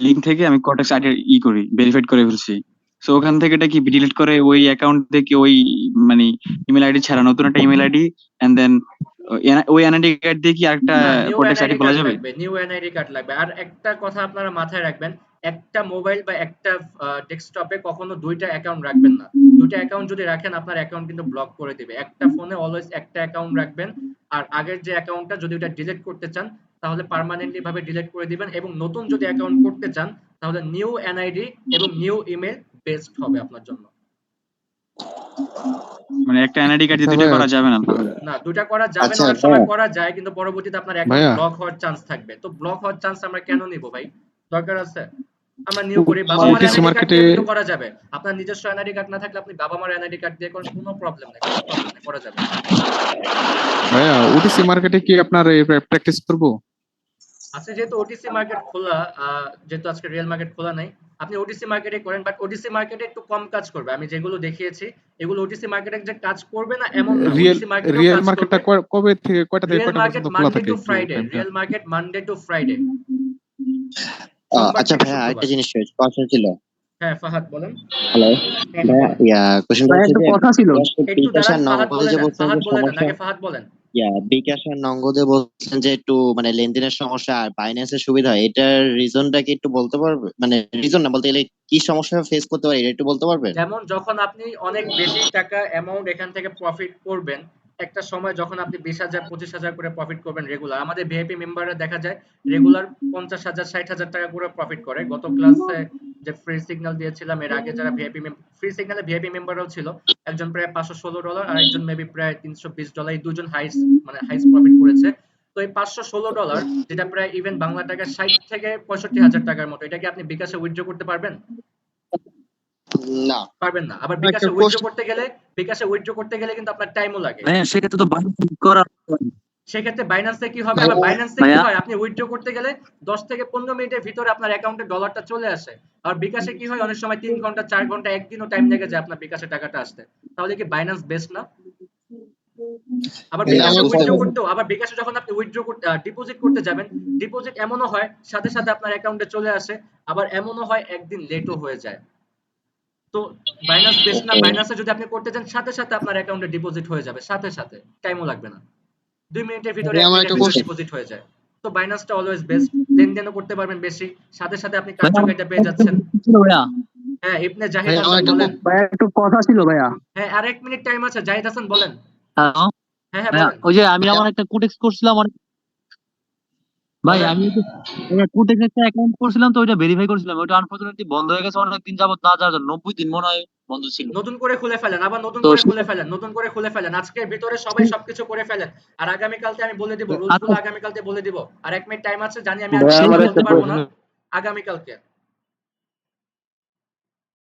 লিঙ্ক থেকে আমি কটেক্স আইডি করি, ভেরিফাইড করে ফেলছি। সো ওখান থেকে এটা কি ডিলিট করে ওই অ্যাকাউন্ট থেকে ওই মানে ইমেল আইডি ছাড়া নতুন একটা ইমেল আইডি এন্ড দেন ওই এনআইডি কার্ড দিয়ে কি আরেকটা না, নিউ কটেক্স আইডি এনআইডি খোলা কার্ড যাবে? লাগবে, নিউ এনআইডি কার্ড লাগবে। আর একটা কথা আপনারা মাথায় রাখবেন, একটা মোবাইল বা একটা ডেস্কটপে কখনো দুইটা অ্যাকাউন্ট রাখবেন না। দুইটা অ্যাকাউন্ট যদি রাখেন আপনার অ্যাকাউন্ট কিন্তু ব্লক করে দিবে। একটা ফোনে অলওয়েজ একটা অ্যাকাউন্ট রাখবেন। আর আগের যে অ্যাকাউন্টটা যদি ওটা ডিলিট করতে চান তাহলে পার্মানেন্টলি ভাবে ডিলিট করে দিবেন, এবং নতুন যদি অ্যাকাউন্ট করতে চান তাহলে নিউ এনআইডি এবং নিউ ইমেল বেস্ট হবে আপনার জন্য। মানে একটা এনআইডি কার্ড আচ্ছা দিয়ে দুইটা ভাইয়া, করা যাবে না তাহলে? না, দুইটা করা যাবে না, আচ্ছা অনেক সময় ভাইয়া, করা যায় কিন্তু পরবর্তীতে আপনার অ্যাকাউন্ট ভাইয়া ব্লক হওয়ার চান্স থাকবে। তো ব্লক হওয়ার চান্স আমরা কেন নিব ভাই? দরকার আছে? আমরা নিউ করি, বাবা মার ওটিসি এনআইডি কার্ড মার্কেটে, দিয়েও কিন্তু করা যাবে। আপনার নিজস্ব এনআইডি কার্ড না থাকলে আপনি বাবা মার এনআইডি কার্ড দিয়ে করেন, কোনো প্রবলেম নেই, কোনো প্রবলেম নেই, করা যাবে। ভাইয়া ওটিসি মার্কেটে কি আপনার প্র্যাকটিস করবো? আজকে যেহেতু ওটিসি মার্কেট খোলা, যেহেতু আজকে রিয়েল মার্কেট খোলা নাই, আপনি ওটিসি মার্কেটে করেন, বাট ওটিসি মার্কেটে একটু কম কাজ করবে। আমি যেগুলো দেখিয়েছি এগুলো ওটিসি মার্কেটে যে কাজ করবে না এমন না, রিয়েল ওটিসি মার্কেটেও রিয়েল কাজ মার্কেটটা করবে। কবে থেকে কয়টা থেকে রিয়েল কয়টা মার্কেট পর্যন্ত খোলা মানডে থাকে টু একটু ফ্রাইডে, টাইমটা? Real market Monday to Friday, সোমবার আচ্ছা থেকে ভাইয়া, আরেকটা শুক্রবার। জিনিস কোয়েশ্চেন ছিল। হ্যাঁ, ফাহাদ বলেন। হ্যালো হ্যাঁ, হ্যাঁ, ভাইয়া, বলেন। কোয়েশ্চেনটা ভাইয়া হচ্ছে একটা যে কথা ছিল। একটু বিকাশ দাঁড়ান, আর ফাহাদ নগদে বলে যে দেন, বলছেন যে ফাহাদ বলে দেন, সমস্যা, আগে ফাহাদ বলেন। বিকাশ আর নগদে বলছেন যে একটু মানে লেনদেনের সমস্যা আর বাইন্যান্সের সুবিধা, এটার রিজনটা কি একটু বলতে পারবে? মানে রিজন না বলতে গেলে কি সমস্যা ফেস করতে পারে এটা একটু বলতে পারবেন? যেমন যখন আপনি অনেক বেশি টাকা অ্যামাউন্ট এখান থেকে প্রফিট করবেন, একটা সময় যখন আপনি 20,000 25,000 করে প্রফিট করবেন রেগুলার, আমাদের ভিআইপি মেম্বাররা দেখা যায় রেগুলার 50,000 60,000 টাকা করে প্রফিট করে। গত ক্লাসে যে ফ্রি সিগন্যাল দিয়েছিলাম, এর আগে যারা ভিআইপি ফ্রি সিগন্যালে ভিআইপি মেম্বাররাও ছিল, একজন প্রায় $516 আর একজন মেবি প্রায় $320, এই দুজন হাইস্ট, মানে হাইস্ট প্রফিট করেছে। তো এই $516, যেটা প্রায় ইভেন বাংলা টাকায় 60 থেকে 65,000 টাকার মতো, এটা কি আপনি বিকাশে উইথড্র করতে পারবেন? না। পারবেন না। আবার একটা বিকাশে উইথড্র কোশ্চেন, করতে গেলে কিন্তু আপনার টাইমও লাগে। ভাইয়া সেক্ষেত্রে তো বারণ করা সেক্ষেত্রে বাইন্যান্সে কি হবে, আবার ভাইয়া বাইন্যান্সে কি ভাইয়া হয়, আপনি উইথড্র করতে গেলে 10 থেকে 15 মিনিটের ভিতরে আপনার অ্যাকাউন্টে ডলারটা চলে আসে। আর বিকাশে কি হয়, অনেক সময় 3 ঘন্টা 4 ঘন্টা একদিনও টাইম লেগে যায় আপনার বিকাশে টাকাটা আসতে। তাহলে কি বাইন্যান্স বেস্ট না? আবার তাহলে বিকাশে আমার বুঝতে উইথড্র পারলাম। করতেও, আবার বিকাশে যখন আপনি উইথড্র করতে ডিপোজিট করতে যাবেন, ডিপোজিট এমনও হয় সাথে সাথে আপনার অ্যাকাউন্টে চলে আসে, আবার এমনও হয় একদিন লেটও হয়ে যায়। তো বাইনান্স বেস্ট না, ওকে বাইনান্সে যদি আপনি করতে চান সাথে সাথে আপনার অ্যাকাউন্টে ডিপোজিট হয়ে যাবে, সাথে সাথে টাইমও লাগবে না, 2 মিনিটের ভিতরে ভাই 1 আমার মিনিটের একটা ভিতরে বুঝতে ডিপোজিট হয়ে যায়। তো বাইনান্সটা অলওয়েজ বেস্ট, লেনদেনও করতে পারবেন বেশি, সাথে সাথে আপনি ভাইয়া কার্যকারিতা পেয়ে যাচ্ছেন। ছিল ভাইয়া। হ্যাঁ, ইবনে ভাই জাহিদ আমার হাসান একটা বলেন। ভাইয়া একটু কথা ছিল ভাইয়া। হ্যাঁ, আর 1 মিনিট টাইম আছে, জাহিদ হাসান বলেন। হ্যালো হ্যাঁ, হ্যাঁ ভাইয়া, বলেন। ওই যে আমি ভাইয়া আমার একটা কোটেক্স করছিলাম ভাই, বলেন। আমি কোটেক্স একটা অ্যাকাউন্ট করছিলাম, তো ওইটা ভেরিফাই করছিলাম, ওইটা আনফরচুনেটলি বন্ধ হয়ে গেছে অনেকদিন যাবত, না যাওয়ার জন্য 90 দিন মনে হয় বন্ধ ছিল। নতুন করে খুলে ফেলেন, আবার নতুন তো করে খুলে ফেলেন, নতুন করে খুলে ফেলেন, আজকের ভিতরে সবাই সবকিছু করে ফেলেন। আর আগামীকালকে আমি বলে দিব, রুলস আচ্ছা গুলো আগামীকালকে বলে দিব। আর 1 মিনিট টাইম আছে, জানি আমি ভাইয়া, আজকে আমার কথা একটা বলতে পারবো না, প্রশ্ন। আগামীকালকে।